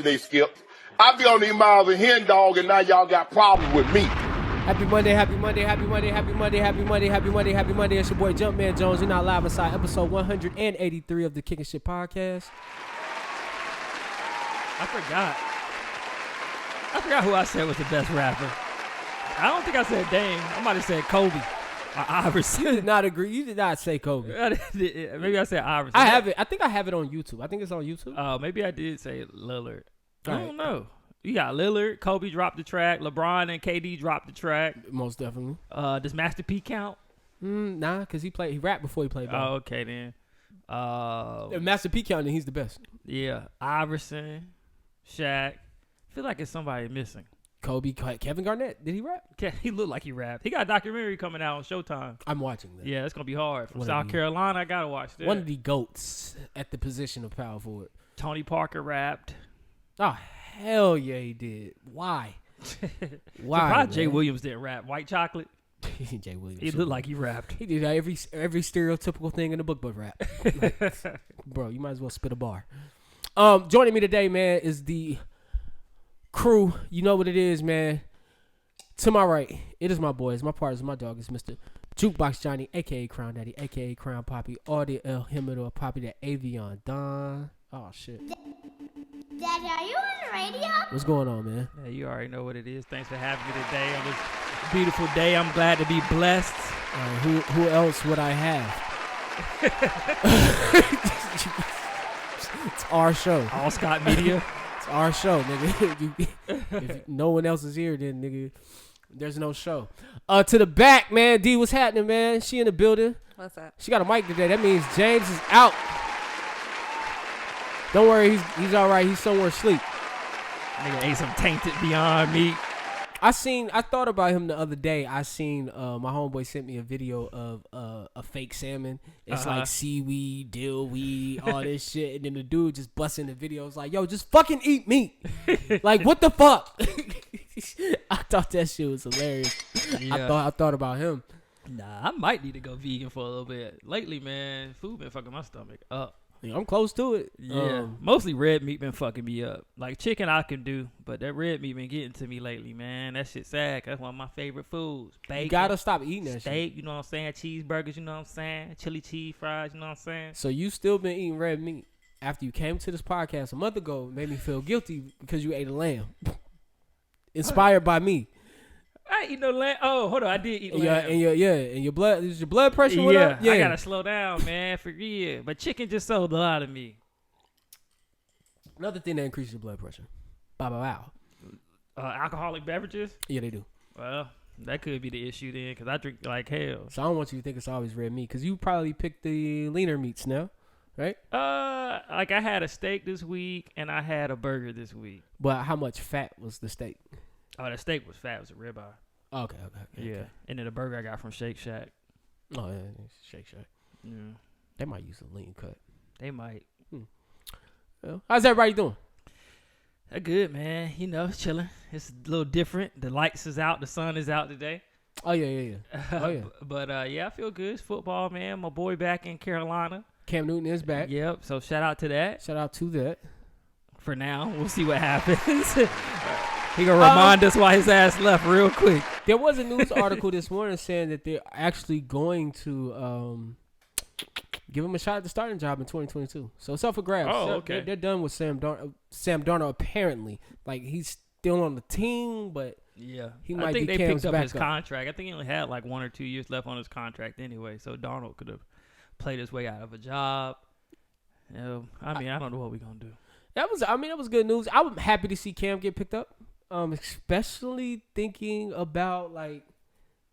yesterday, Skip. I be on these miles of hen dog, and now y'all got problems with me. Happy Monday, happy Monday, happy Monday, happy Monday, happy Monday, happy Monday, happy Monday. It's your boy Jumpman Jones. You're now live inside episode 183 of the Kicking Shit Podcast. I forgot who I said was the best rapper. I don't think I said Dame. I might have said Kobe or Iverson. You did not agree. You did not say Kobe. Maybe I said Iverson. I have it. I think I have it on YouTube. I think it's on YouTube. Oh, maybe I did say Lillard. I don't know. You got Lillard, Kobe dropped the track, LeBron and KD dropped the track. Most definitely. Does Master P count? Nah, because he rapped before he played ball. Oh, okay then. If Master P counting, he's the best. Yeah, Iverson, Shaq. I feel like it's somebody missing. Kobe, Kevin Garnett. Did he rap? He looked like he rapped. He got a documentary coming out on Showtime. I'm watching that. Yeah, it's going to be hard. From South Carolina, I got to watch that. One of the GOATs at the position of power forward. Tony Parker rapped. Oh, hell yeah, he did. Why? Why? Surprised Jay Williams didn't rap. White Chocolate. Jay Williams. He looked like he rapped. He did every stereotypical thing in the book but rap. Like, bro, you might as well spit a bar. Joining me today, man, is the crew. You know what it is, man. To my right, it is my boys. My partners, my dog is Mr. Jukebox Johnny, a.k.a. Crown Daddy, a.k.a. Crown Poppy, or the El Himidor Poppy, the Avion Don. Oh, shit. Daddy, are you on the radio? What's going on, man? Yeah, you already know what it is. Thanks for having me today on this beautiful day. I'm glad to be blessed. Who else would I have? It's our show. All Scott Media. It's our show, nigga. If no one else is here, then, nigga, there's no show. To the back, man. D, what's happening, man? She in the building. What's up? She got a mic today. That means James is out. Don't worry, he's all right. He's somewhere asleep. Nigga ate some tainted Beyond Meat. I thought about him the other day. I seen my homeboy sent me a video of a fake salmon. It's like seaweed, dillweed, all this shit. And then the dude just busts in the video. It's like, yo, just fucking eat meat. Like, what the fuck? I thought that shit was hilarious. Yeah. I thought about him. Nah, I might need to go vegan for a little bit. Lately, man, food been fucking my stomach up. Yeah, I'm close to it. Yeah, mostly red meat been fucking me up. Like chicken I can do, but that red meat been getting to me lately, man. That shit sad. That's one of my favorite foods. Bacon, you gotta stop eating that shit. Steak, you know what I'm saying? Cheeseburgers, you know what I'm saying? Chili cheese fries, you know what I'm saying? So you still been eating red meat after you came to this podcast a month ago? Made me feel guilty because you ate a lamb. Inspired by me. I eat no lamb. Oh, hold on. I did eat lamb. And your blood, is your blood pressure went up? Yeah, I gotta slow down, man, for real. But chicken just sold a lot of me. Another thing that increases your blood pressure. Wow. Alcoholic beverages? Yeah, they do. Well, that could be the issue then, because I drink like hell. So I don't want you to think it's always red meat, because you probably picked the leaner meats now, right? Like I had a steak this week, and I had a burger this week. But how much fat was the steak? Oh, the steak was fat. It was a ribeye. Okay. Yeah. And then the burger I got from Shake Shack. Oh, yeah, Shake Shack. Yeah. They might use a lean cut. They might. Well, how's everybody doing? They're good, man. You know, chilling. It's a little different. The lights is out. The sun is out today. Oh, yeah. Oh, yeah. But, yeah, I feel good. It's football, man. My boy back in Carolina. Cam Newton is back. Yep. So, shout out to that. Shout out to that. For now. We'll see what happens. He gonna remind us why his ass left real quick. There was a news article this morning saying that they're actually going to give him a shot at the starting job in 2022. So it's up for grabs. Oh, okay. They're done with Sam Darnold apparently. Like, he's still on the team, but yeah, he might I think be they Cam's picked up backup. his contract. I think he only had like 1 or 2 years left on his contract anyway. So Darnold could have played his way out of a job. You know, I don't know what we're gonna do. That was good news. I'm happy to see Cam get picked up. Especially thinking about, like,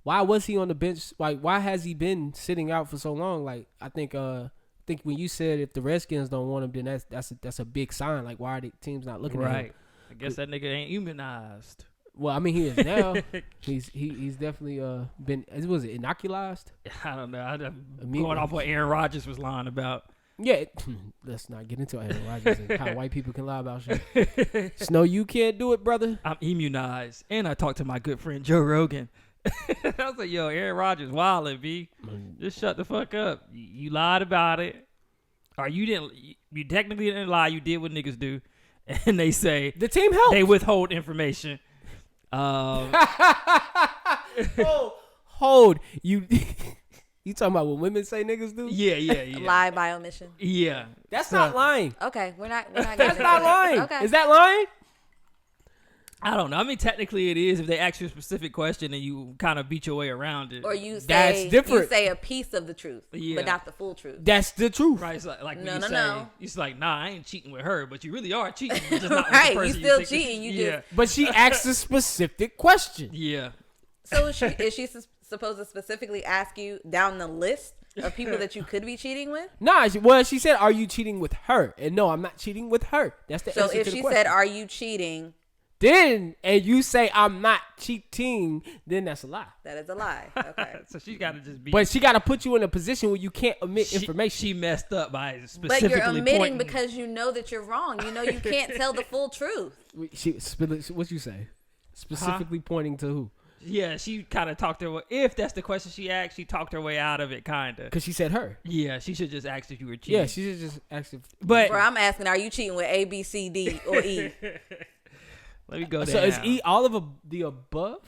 why was he on the bench? Like, why has he been sitting out for so long? Like, I think when you said if the Redskins don't want him, then that's a big sign. Like, why are the teams not looking at him? Right. I guess that nigga ain't immunized. Well, I mean, he is now. he's definitely been. Was it inoculized? I don't know. I'm going off what Aaron Rodgers was lying about. Yeah, let's not get into Aaron Rodgers and how white people can lie about shit. Snow, you can't do it, brother. I'm immunized, and I talked to my good friend Joe Rogan. I was like, yo, Aaron Rodgers wildin', B. Just shut the fuck up. You lied about it. Or you technically didn't lie. You did what niggas do. and they say The team helped. they withhold information. Hold you. You talking about what women say niggas do? Yeah. Lie by omission. Yeah. That's not lying. Okay, we're not. That's not lying. Okay. Is that lying? I don't know. I mean, technically it is if they ask you a specific question and you kind of beat your way around it. Or you say That's different. You say a piece of the truth, Yeah. but not the full truth. That's the truth. Right, it's like when No, you no, say, no. It's like, nah, I ain't cheating with her, but you really are cheating. You're just not with Right, the you person still think cheating. You yeah. just. But she asked a specific question. Yeah. So is she supposed to specifically ask you down the list of people that you could be cheating with? Nah, she said, "Are you cheating with her?" And no, I'm not cheating with her. That's the So answer if to the she question. said, "Are you cheating?" and you say I'm not cheating, then that's a lie. That is a lie. Okay. So she got to just be. But she got to put you in a position where you can't omit information. She messed up by But specifically you're omitting pointing. because you know that you're wrong. You know you can't tell the full truth. What you say? Specifically pointing to who? Yeah, she kind of talked her way. If that's the question she asked, she talked her way out of it, kind of. Because she said her. Yeah, she should just ask if you were cheating. Yeah, she should just ask if. But Bro, I'm asking, are you cheating with A, B, C, D, or E? let me go there. So is now. E all of the above?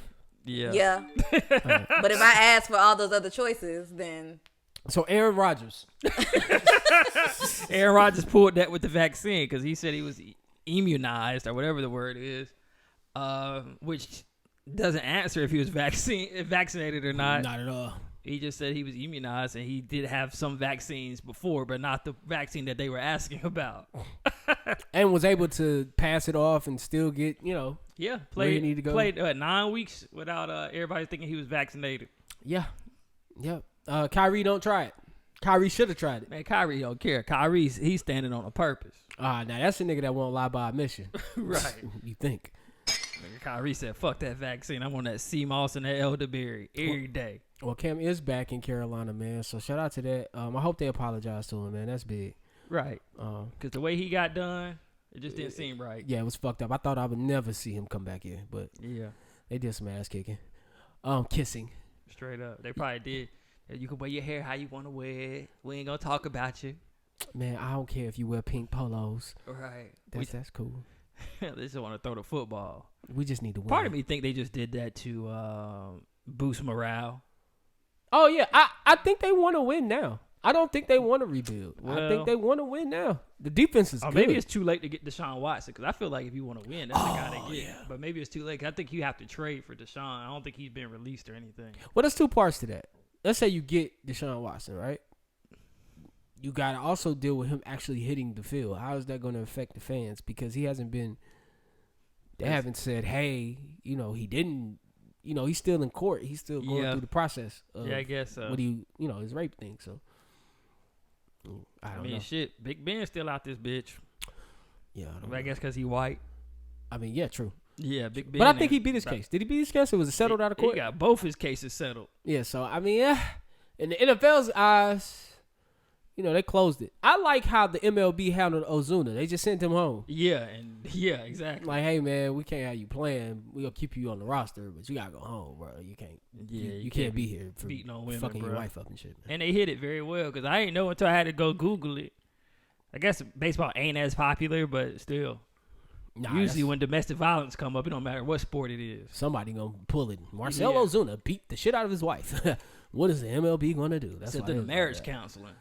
Yeah. Yeah. But if I ask for all those other choices, then So Aaron Rodgers. Aaron Rodgers pulled that with the vaccine because he said he was immunized or whatever the word is, which doesn't answer if he was vaccinated or not. Not at all. He just said he was immunized and he did have some vaccines before, but not the vaccine that they were asking about. And was able to pass it off and still get, Yeah, where you need to go. Played 9 weeks without everybody thinking he was vaccinated. Yeah. Kyrie, don't try it. Kyrie should have tried it. Man, Kyrie don't care. He's standing on a purpose. Now that's a nigga that won't lie by admission. Right. You think. Nigga, Kyrie said, fuck that vaccine. I'm on that sea moss and that elderberry every day. Well, Cam is back in Carolina, man. So shout out to that. I hope they apologize to him, man. That's big. Right. Because the way he got done, it just didn't seem right. Yeah, it was fucked up. I thought I would never see him come back in, but Yeah. they did some ass kicking. Kissing. Straight up. They probably did. You can wear your hair how you want to wear it. We ain't going to talk about you. Man, I don't care if you wear pink polos. Right. That's cool. They just want to throw the football. We just need to win. Part of me think they just did that to boost morale. Oh, yeah. I think they want to win now. I don't think they want to rebuild. I Well- think they want to win now. The defense is Or good. maybe it's too late to get Deshaun Watson because I feel like if you want to win, that's the guy to get. yeah. But maybe it's too late 'cause I think you have to trade for Deshaun. I don't think he's been released or anything. Well, there's two parts to that. Let's say you get Deshaun Watson, right? You got to also deal with him actually hitting the field. How is that going to affect the fans? Because he hasn't been – they haven't said, hey, he didn't – he's still in court. He's still going through the process of Yeah, I guess so. what his rape thing. So, I don't know. Shit, Big Ben's still out this bitch. Yeah, I guess because he white. I mean, yeah, true. Yeah, Big Ben. But I think he beat his case. Did he beat his case or was it settled out of court? He got both his cases settled. Yeah, so, I mean, yeah. In the NFL's eyes, they closed it. I like how the MLB handled Ozuna. They just sent him home. Yeah, exactly. Like, hey, man, we can't have you playing. We'll keep you on the roster, but you got to go home, bro. You can't. Yeah, you can't be here for beating on women, fucking bro. your wife up and shit, man. And they hit it very well because I didn't know until I had to go Google it. I guess baseball ain't as popular, but still. Nah, Usually when domestic violence come up, it don't matter what sport it is. somebody going to pull it. Marcelo Yeah. Ozuna beat the shit out of his wife. What is the MLB going to do? That's Except why in the it was marriage like that. counseling.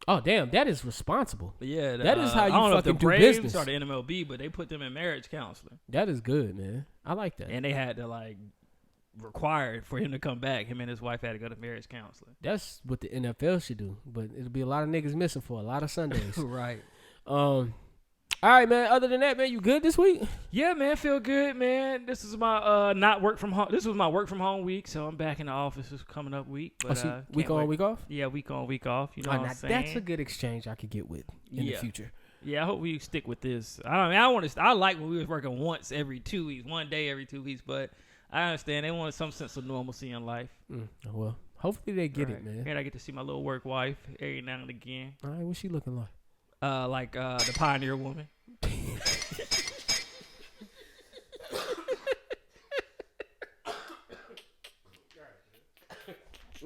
Oh, damn. That is responsible. But yeah, That is how you I don't know if fucking the do Braves business. or the MLB, but they put them in marriage counseling. That is good, man. I like that. And they had to require for him to come back. Him and his wife had to go to marriage counseling. That's what the NFL should do. But it'll be a lot of niggas missing for a lot of Sundays. Right. All right, man. Other than that, man, you good this week? Yeah, man, feel good, man. This is my not work from home. This was my work from home week, so I'm back in the office this coming up week. But week on, week off? Yeah, week on, week off. You know Oh, what now I'm saying? that's a good exchange I could get with in the future. Yeah, I hope we stick with this. I like when we was working once every 2 weeks, one day every 2 weeks, but I understand they want some sense of normalcy in life. Well, hopefully they get it, man. And I get to see my little work wife every now and again. All right, what's she looking like? The Pioneer Woman.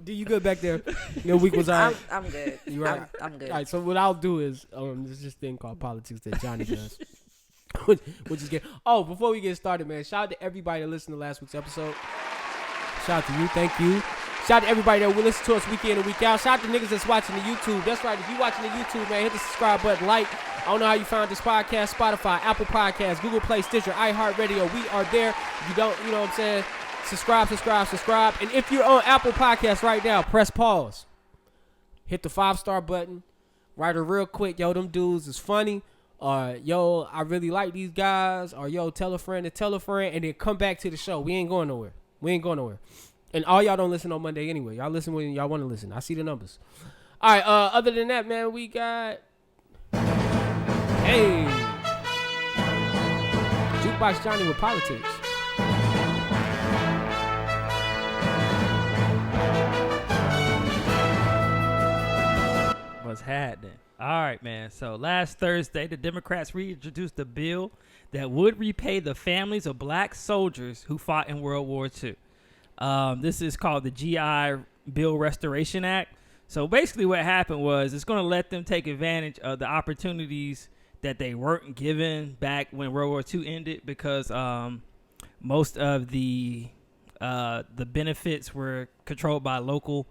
Do you good back there? Your week was all right? I'm good. You right? I'm good. All right, so what I'll do is there's this thing called politics that Johnny does. We'll just get. Oh, before we get started, man, shout out to everybody that listened to last week's episode. Shout out to you, thank you. Shout out to everybody that will listen to us week in and week out. Shout out to niggas that's watching the YouTube. That's right, if you watching the YouTube, man, hit the subscribe button, like. I don't know how you found this podcast. Spotify, Apple Podcasts, Google Play, Stitcher, iHeartRadio. We are there. If you don't, you know what I'm saying? Subscribe. And if you're on Apple Podcasts right now, press pause. Hit the 5-star button. Write it real quick. Yo, them dudes is funny. Or, yo, I really like these guys. Or, yo, tell a friend to tell a friend. And then come back to the show. We ain't going nowhere. And all y'all don't listen on Monday anyway. Y'all listen when y'all want to listen. I see the numbers. All right, other than that, man, we got... Hey, Jukebox Johnny with politics. What's happening? All right, man. So last Thursday, the Democrats reintroduced a bill that would repay the families of black soldiers who fought in World War II. This is called the GI Bill Restoration Act. So basically what happened was it's going to let them take advantage of the opportunities that they weren't given back when World War II ended, because most of the benefits were controlled by local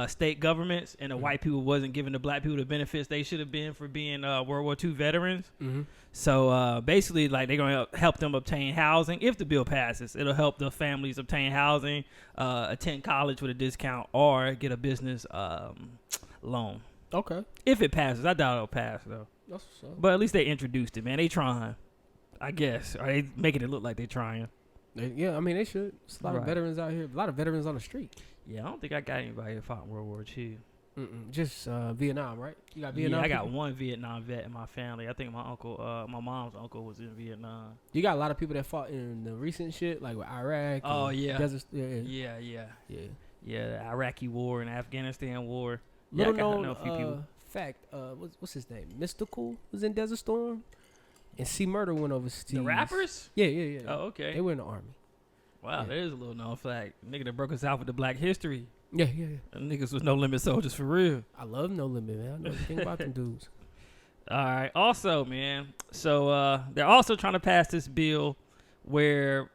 state governments, and the white people wasn't giving the black people the benefits they should have been for being World War II veterans. Mm-hmm. So basically, like, they're going to help them obtain housing. If the bill passes, it'll help the families obtain housing, attend college with a discount, or get a business loan. Okay. If it passes. I doubt it'll pass, though. That's what's up. But at least they introduced it, man. They trying, I guess. Or they making it look like they trying. Yeah, I mean, they should. There's a lot of veterans out here. A lot of veterans on the street. Yeah, I don't think I got anybody that fought in World War II. Just Vietnam, right? You got Vietnam? Yeah, I got one Vietnam vet in my family. I think my uncle, my mom's uncle, was in Vietnam. You got a lot of people that fought in the recent shit, like with Iraq. Oh, yeah. Desert, Yeah, the Iraqi war and Afghanistan war. Little I known know a few people. fact, what's his name? Mystical was in Desert Storm, and C Murder went overseas. The rappers? Yeah. Oh, okay. They were in the army. Wow, that is a little known fact. Nigga that broke us out with the Black History. Yeah. Them niggas was No Limit soldiers for real. I love No Limit, man. I know everything about them dudes. All right. Also, man, so they're also trying to pass this bill where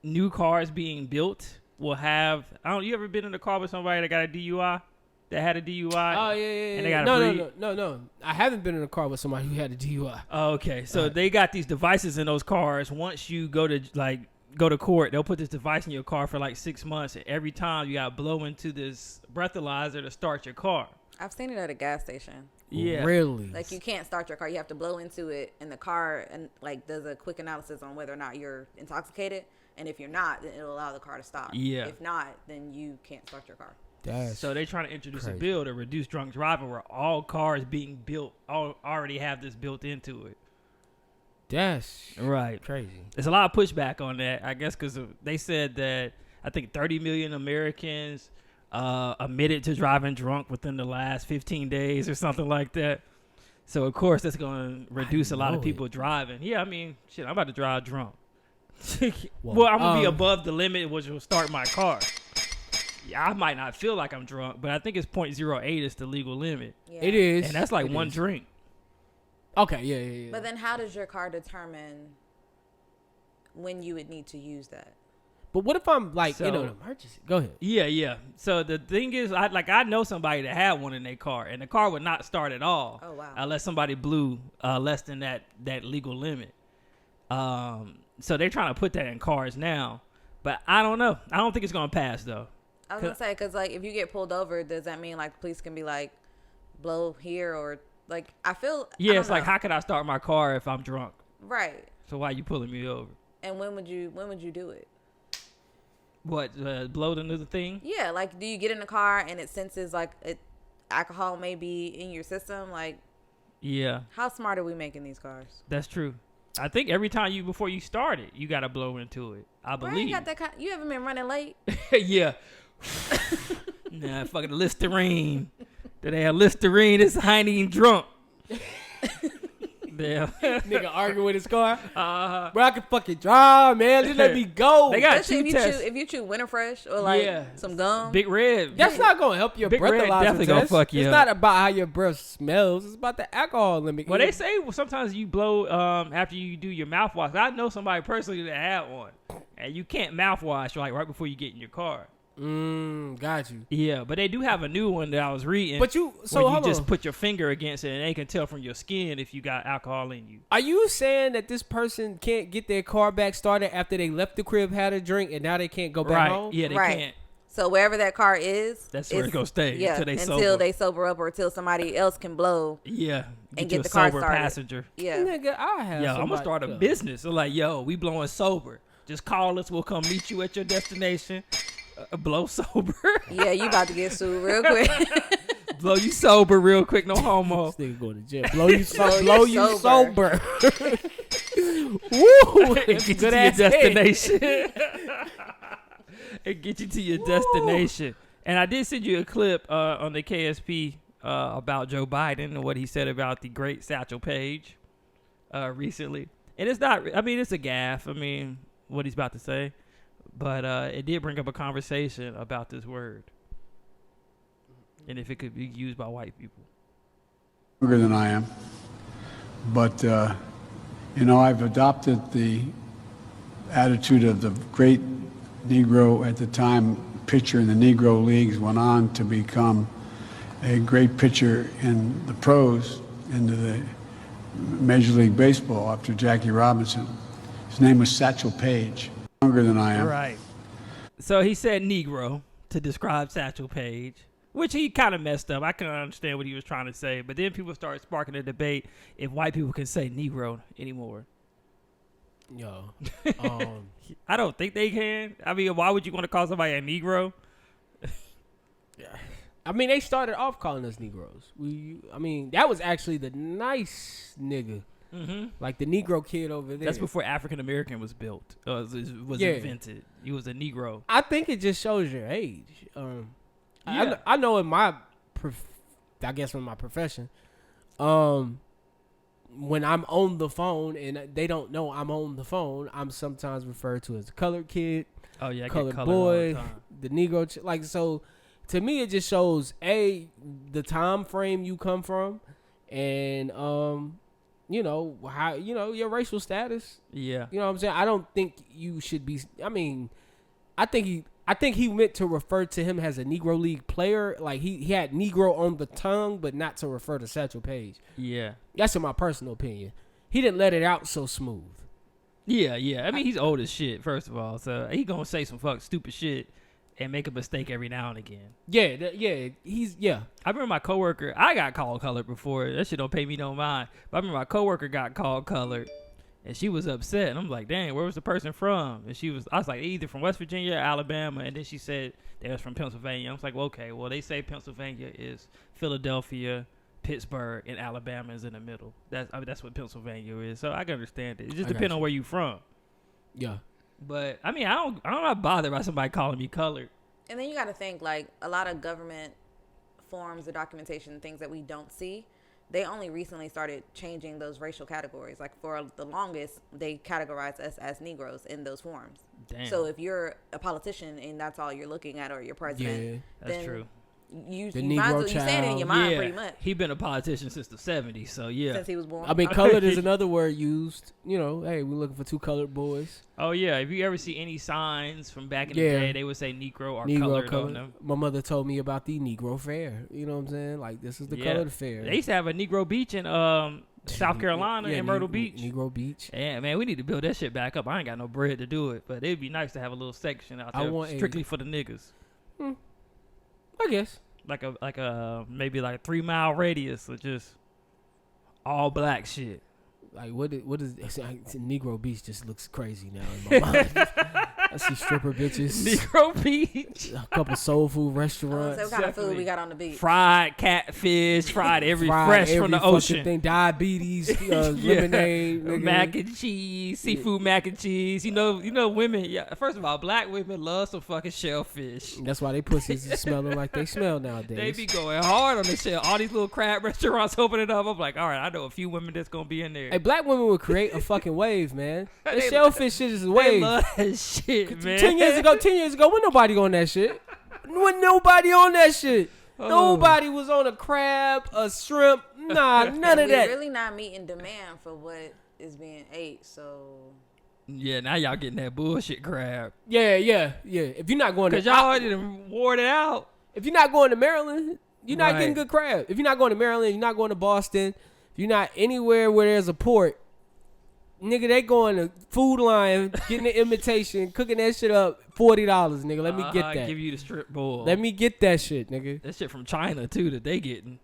new cars being built will have. You ever been in a car with somebody that got a DUI? That had a DUI? Oh, yeah. And they got No. I haven't been in a car with somebody who had a DUI. Oh, okay. So they got these devices in those cars. Once you go to court, they'll put this device in your car for like 6 months. And every time you got to blow into this breathalyzer to start your car. I've seen it at a gas station. Yeah. Really? Like, you can't start your car. You have to blow into it, and the car and like does a quick analysis on whether or not you're intoxicated. And if you're not, then it'll allow the car to stop. Yeah. If not, then you can't start your car. So they're trying to introduce crazy. a bill to reduce drunk driving where all cars being built already have this built into it. That's right. Crazy. There's a lot of pushback on that, I guess, because they said that I think 30 million Americans admitted to driving drunk within the last 15 days or something like that. So, of course, that's going to reduce a lot of people driving. Yeah, I mean, shit, I'm about to drive drunk. Well, I'm going to be above the limit, which will start my car. Yeah, I might not feel like I'm drunk, but I think it's 0.08 is the legal limit. Yeah. It is. And that's like one drink. Okay, yeah. But then how does your car determine when you would need to use that? But what if I'm like in an emergency? Go ahead. Yeah. So the thing is, I know somebody that had one in their car, and the car would not start at all. Oh, wow. Unless somebody blew less than that legal limit. So they're trying to put that in cars now. But I don't know. I don't think it's going to pass, though. I was going to say, because, like, if you get pulled over, does that mean, like, the police can be like, blow here or, like, I feel... Yeah, I it's like, how could I start my car if I'm drunk? Right. So why are you pulling me over? And when would you do it? What, blow the thing? Yeah, like, do you get in the car and it senses, like, alcohol may be in your system? Like, yeah. How smart are we making these cars? That's true. I think every time before you start it, you got to blow into it. I believe. You haven't been running late? Yeah. Nah, fucking Listerine. That they have Listerine. This I ain't even drunk. Damn. Nigga arguing with his car. Bro, I can fucking drive, man. Just let me go. They got Especially two tests. if you chew Winter Fresh or like some gum. Big Red. That's not gonna help your Big Red breathalyzer definitely test. gonna fuck you It's up. not about how your breath smells. It's about the alcohol limit. Well, they say sometimes you blow after you do your mouthwash. I know somebody personally that had one, and you can't mouthwash like right before you get in your car. Got you. Yeah, but they do have a new one that I was reading. But you, so where you hold just on. put your finger against it, and they can tell from your skin if you got alcohol in you. Are you saying that this person can't get their car back started after they left the crib, had a drink, and now they can't go back home? Yeah, they Right. can't. So wherever that car is, That's where it's gonna stay Yeah, until they sober up or until somebody else can blow. Yeah, And you get a the car sober started. passenger. Yeah. Nigga, I have. Yo, I'm gonna somebody- start a business. So like, yo, we blowing sober. Just call us. We'll come meet you at your destination. Blow sober. Yeah, you about to get sued real quick. Blow you sober real quick. No homo. This nigga going to jail. Blow you, Blow you sober. Woo! Get you Good to your ass destination. And get you to your destination. And I did send you a clip on the KSP about Joe Biden and what he said about the great Satchel Paige recently. And it's not, I mean, it's a gaffe. I mean, what he's about to say. But it did bring up a conversation about this word. And if it could be used by white people. Younger than I am. But, I've adopted the attitude of the great Negro at the time, pitcher in the Negro Leagues, went on to become a great pitcher in the pros, into the Major League Baseball after Jackie Robinson. His name was Satchel Paige. Younger than I am. Right. So he said Negro to describe Satchel Paige, which he kind of messed up. I couldn't understand what he was trying to say. But then people started sparking a debate if white people can say Negro anymore. Yo. I don't think they can. I mean, why would you want to call somebody a Negro? I mean, they started off calling us Negroes. That was actually the nice nigga. Mm-hmm. Like the Negro kid over there. That's before African American was built. Was invented. He was a Negro. I think it just shows your age. Yeah. I know in my, in my profession, when I'm on the phone and they don't know I'm on the phone, I'm sometimes referred to as a colored kid. Oh yeah, I colored get boy, all the time. the Negro. Like, so to me, it just shows the time frame you come from, and how your racial status. Yeah. You know what I'm saying? I don't think you should be. I mean, I think he meant to refer to him as a Negro League player. Like he had Negro on the tongue, but not to refer to Satchel Paige. Yeah. That's in my personal opinion. He didn't let it out so smooth. Yeah. I mean, he's old as shit, first of all. So he gonna say some stupid shit and make a mistake every now and again. Yeah. I remember my coworker. I got called colored before. That shit don't pay me no mind. But I remember my coworker got called colored, and she was upset. And I'm like, dang, where was the person from? And I was like, either from West Virginia or Alabama. And then she said they was from Pennsylvania. I was like, well, okay, well, they say Pennsylvania is Philadelphia, Pittsburgh, and Alabama is in the middle. That's what Pennsylvania is. So I can understand it. It just depends on where you from. Yeah. But I mean, I'm not bothered by somebody calling me colored. And then you got to think, like, a lot of government forms or documentation, things that we don't see, they only recently started changing those racial categories. Like, for the longest, they categorized us as Negroes in those forms. Damn. So if you're a politician and that's all you're looking at, or your president, that's then true. You The might as Negro well, you saying it in your mind pretty much. He been a politician since the 70s, so yeah. Since he was born. I mean, colored is another word used. Hey, we're looking for two colored boys. Oh yeah, if you ever see any signs from back in the day, they would say Negro or colored on them. My mother told me about the Negro Fair. You know what I'm saying? Like, this is the colored fair. They used to have a Negro Beach in South Carolina in Myrtle Beach. Negro Beach. Yeah, man, we need to build that shit back up. I ain't got no bread to do it, but it'd be nice to have a little section out there strictly for the niggas. I guess. Like a maybe like a 3-mile radius of just all black shit. Like what is Negro Beach just looks crazy now in my mind. I see stripper bitches. Negro Beach. A couple soul food restaurants. So what kind of food we got on the beach? Fried catfish, fresh every from the fucking ocean. thing. Diabetes, lemonade, nigga. Mac and cheese, seafood mac and cheese. You know, women. Yeah, first of all, black women love some fucking shellfish. That's why they pussies is smelling like they smell nowadays. They be going hard on the shell. All these little crab restaurants opening up. I'm like, all right, I know a few women that's gonna be in there. Hey, black women would create a fucking wave, man. That shellfish shit is a wave. They love that shit, man. 10 years ago, when nobody on that shit. When nobody on that shit. Nobody was on a crab, a shrimp. Nah, none of that. We're really not meeting demand for what is being ate, so. Yeah, now y'all getting that bullshit crab. Yeah. If you're not going to, Cause y'all already done wore it out. if you're not going to Maryland, you're not Right. getting good crab. If you're not going to Maryland, you're not going to Boston. If you're not anywhere where there's a port, nigga, they going to Food Lion, getting the imitation, cooking that shit up, $40, nigga. Let me get that. Give you the strip bowl. Let me get that shit, nigga. That shit from China too that they getting.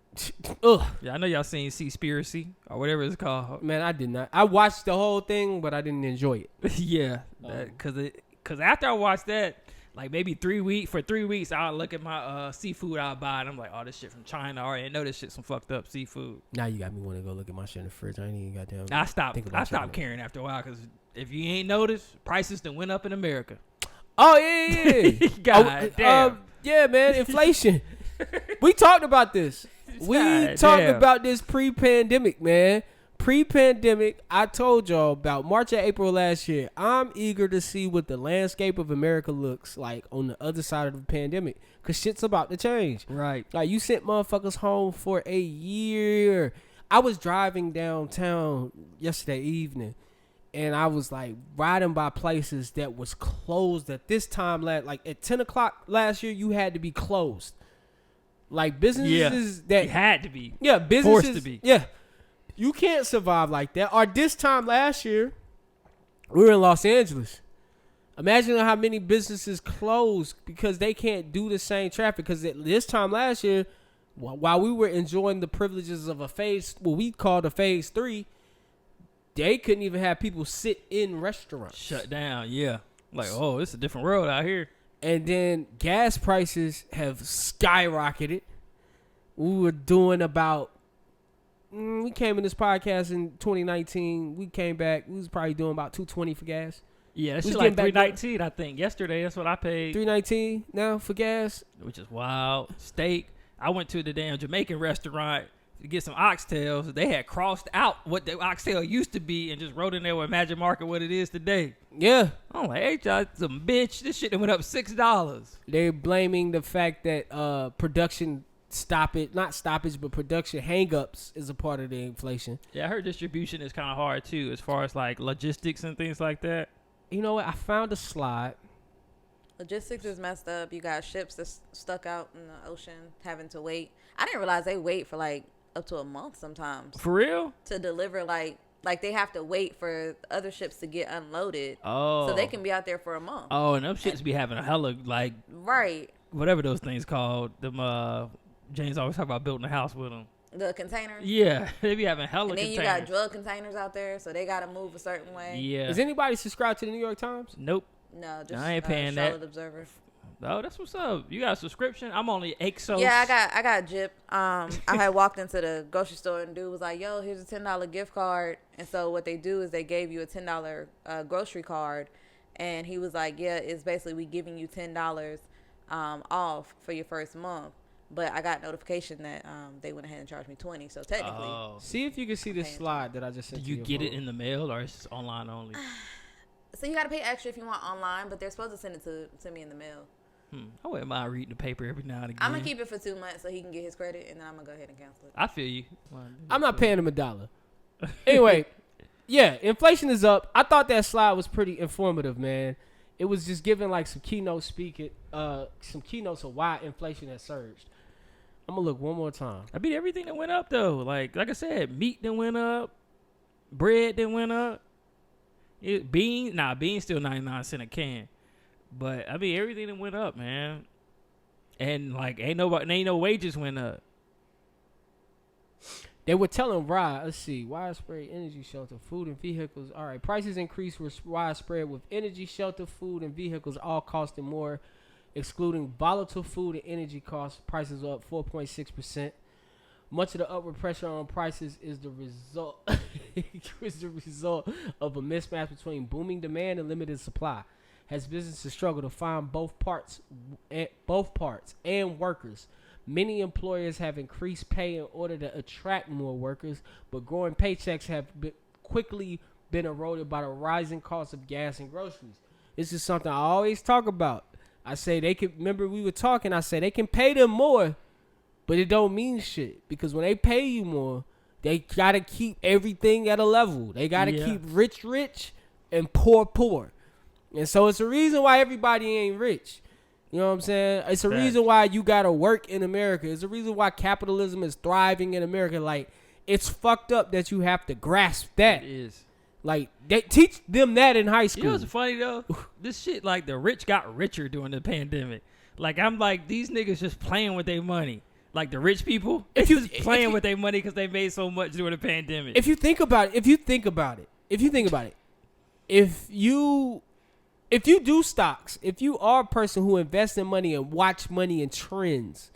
Ugh. Yeah, I know y'all seen Seaspiracy or whatever it's called. Man, I did not. I watched the whole thing, but I didn't enjoy it. Yeah, cause after I watched that, like maybe 3 weeks, for 3 weeks, I'll look at my seafood I'll buy, and I'm like, oh, this shit from China. I already know this shit some fucked up seafood. Now you got me want to go look at my shit in the fridge. I ain't even goddamn. I stopped thinking about caring after a while, cause if you ain't noticed, prices done went up in America. Oh yeah. God damn. Yeah, man, inflation. We talked about this. We God talked damn. about this pre-pandemic, man. Pre-pandemic, I told y'all about March or April last year. I'm eager to see what the landscape of America looks like on the other side of the pandemic, because shit's about to change. Right. Like, you sent motherfuckers home for a year. I was driving downtown yesterday evening, and I was like riding by places that was closed at this time. Like at 10 o'clock last year, you had to be closed. Like businesses that It had to be. yeah, businesses Forced to be. Yeah, you can't survive like that. Or this time last year, we were in Los Angeles. Imagine how many businesses closed because they can't do the same traffic. Because this time last year, while we were enjoying the privileges of what we called a phase 3, they couldn't even have people sit in restaurants. Shut down. Yeah. Like, oh, it's a different world out here. And then gas prices have skyrocketed. We were doing about, we came in this podcast in 2019. We came back. We was probably doing about $2.20 for gas. Yeah, that We shit was like getting back $3.19, I think. Yesterday, that's what I paid. $3.19 now for gas. Which is wild. Steak. I went to the damn Jamaican restaurant to get some oxtails. They had crossed out what the oxtail used to be and just wrote in there with Magic Marker what it is today. Yeah. I'm like, hey, y'all, some bitch. This shit done went up $6. They're blaming the fact that production production hang-ups is a part of the inflation. Yeah, I heard distribution is kind of hard, too, as far as, like, logistics and things like that. You know what? I found a slide. Logistics is messed up. You got ships that's stuck out in the ocean having to wait. I didn't realize they wait for like up to a month sometimes For real? to deliver. Like they have to wait for other ships to get unloaded. Oh. So they can be out there for a month. Oh, and them shits be having a hella, like, Right. whatever those things called. Them, James always talk about building a house with them. The containers. Yeah, they be having hella And then containers. you got drug containers out there, so they got to move a certain way. Yeah. Is anybody subscribed to the New York Times? Nope. No, just I ain't paying that. Charlotte Observer. Oh, that's what's up. You got a subscription? I'm only AXOS. Yeah, I got Jip. I had walked into the grocery store and dude was like, "Yo, here's a $10 gift card." And so what they do is they gave you a $10 grocery card, and he was like, "Yeah, it's basically we giving you $10 off for your first month." But I got notification that they went ahead and charged me $20. So technically, See if you can see this slide that I just Do sent you to get it in the mail or it's online only? so you got to pay extra if you want online, but they're supposed to send it to me in the mail. I wouldn't mind reading the paper every now and again. I'm gonna keep it for 2 months so he can get his credit, and then I'm gonna go ahead and cancel it. I feel you. I'm not paying him $1. Anyway, yeah, inflation is up. I thought that slide was pretty informative, man. It was just giving like some keynotes of why inflation has surged. I'm gonna look one more time. I mean, everything that went up though. Like I said, meat that went up, bread that went up. Beans still 99 cents a can. But I mean, everything that went up, man. And like, ain't no wages went up. They were telling Rod, let's see, widespread energy, shelter, food, and vehicles. All right, prices increase were widespread with energy, shelter, food, and vehicles all costing more, excluding volatile food and energy costs. Prices are up 4.6%. Much of the upward pressure on prices is the result of a mismatch between booming demand and limited supply. As businesses struggle to find both parts and workers, many employers have increased pay in order to attract more workers, but growing paychecks have quickly been eroded by the rising cost of gas and groceries. This is something I always talk about. I say they can. Remember we were talking. I say they can pay them more, but it don't mean shit because when they pay you more, they gotta keep everything at a level. They gotta keep rich and poor. And so it's a reason why everybody ain't rich. You know what I'm saying? It's a reason why you gotta work in America. It's a reason why capitalism is thriving in America. Like, it's fucked up that you have to grasp that. It is. Like, they teach them that in high school. You know what's funny though? This shit, like, the rich got richer during the pandemic. Like, I'm like, these niggas just playing with their money. Like, the rich people, if you just playing with their money because they made so much during the pandemic. If you think about it, if you do stocks, if you are a person who invests in money and watch money and trends,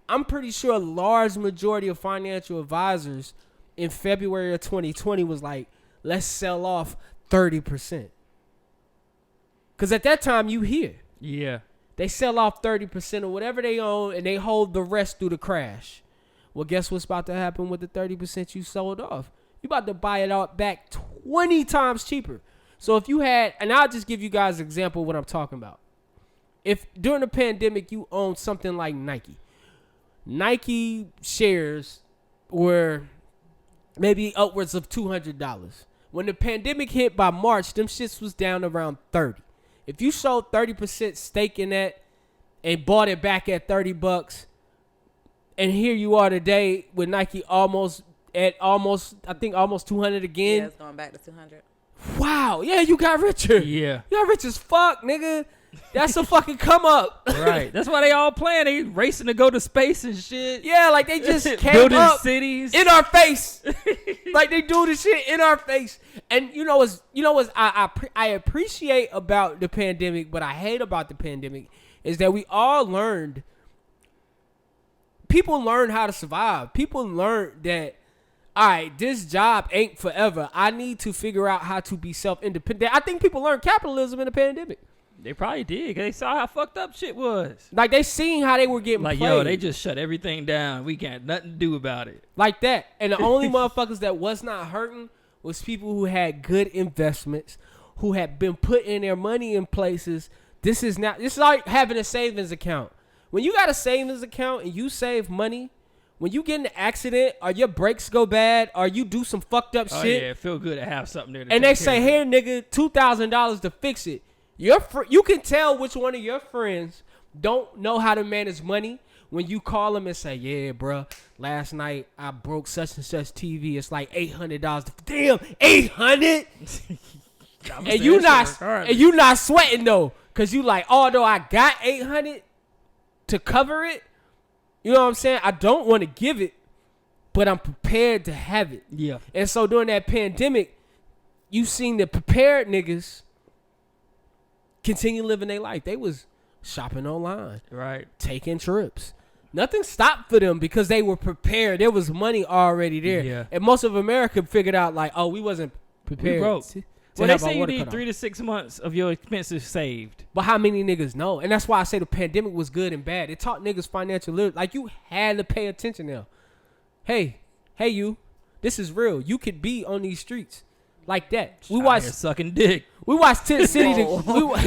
I'm pretty sure a large majority of financial advisors in February of 2020 was like, let's sell off 30%. Because at that time, you hear. Yeah. They sell off 30% of whatever they own and they hold the rest through the crash. Well, guess what's about to happen with the 30% you sold off? You about to buy it out back 20 times cheaper. So if you had, and I'll just give you guys an example of what I'm talking about. If during the pandemic you owned something like Nike shares were maybe upwards of $200. When the pandemic hit by March, them shits was down around 30. If you sold 30% stake in that and bought it back at $30, and here you are today with Nike almost 200 again. Yeah, it's going back to 200. Wow, yeah, you got richer. Yeah. You got rich as fuck, nigga. That's a fucking come up. Right. That's why they all playing. They racing to go to space and shit. Yeah, like they just came building up cities in our face. Like they do the shit in our face. And you know what's I appreciate about the pandemic, but I hate about the pandemic is that we all learned. People learn how to survive. People learned that, all right, this job ain't forever. I need to figure out how to be self-independent. I think people learned capitalism in the pandemic. They probably did because they saw how fucked up shit was. Like, they seen how they were getting like, played. yo, they just shut everything down. We got nothing to do about it. Like that. And the only motherfuckers that was not hurting was people who had good investments, who had been putting their money in places. This is like having a savings account. When you got a savings account and you save money, when you get in an accident or your brakes go bad or you do some fucked up shit. Yeah, it feel good to have something there. And they say, here, nigga, $2,000 to fix it. You can tell which one of your friends don't know how to manage money when you call them and say, yeah, bro, last night I broke such and such TV. It's like $800. Damn, $800? And you not sweating though, because you like, although I got $800 to cover it, you know what I'm saying? I don't want to give it, but I'm prepared to have it. Yeah. And so during that pandemic, you seen the prepared niggas continue living their life. They was shopping online. Right. Taking trips. Nothing stopped for them because they were prepared. There was money already there. Yeah. And most of America figured out like, oh, we wasn't prepared. We broke. Well, they say you need 3 to 6 months of your expenses saved. But how many niggas know? And that's why I say the pandemic was good and bad. It taught niggas financial literacy. Like, you had to pay attention now. Hey, you. This is real. You could be on these streets like that. We watched sucking dick. We watched Tent City. Why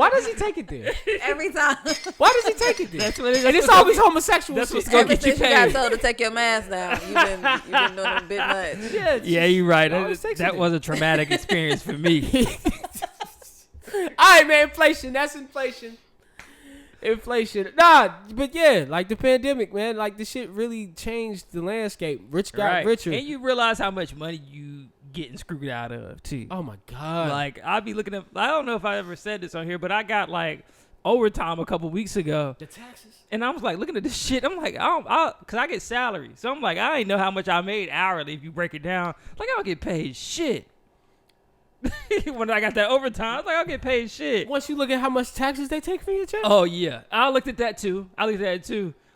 does he take it there? Every time. Why does he take it there? That's what it is. And it's always homosexual. That's what's Ever since you got told to take your mask down, you've been doing a bit much. Yeah, you're right. That was a traumatic experience for me. All right, man. Inflation. That's inflation. Nah, but yeah, like the pandemic, man. Like the shit really changed the landscape. Rich got richer. And you realize how much money you getting screwed out of too. Oh my God. Like, I'll be looking up, I don't know if I ever said this on here, but I got like overtime a couple weeks ago. The taxes. And I was like, looking at this shit. I'm like, because I get salary. So I'm like, I ain't know how much I made hourly if you break it down. Like, I don't get paid shit. When I got that overtime, I was like, I'll get paid shit. Once you look at how much taxes they take from your check. Oh, yeah. I looked at that, too.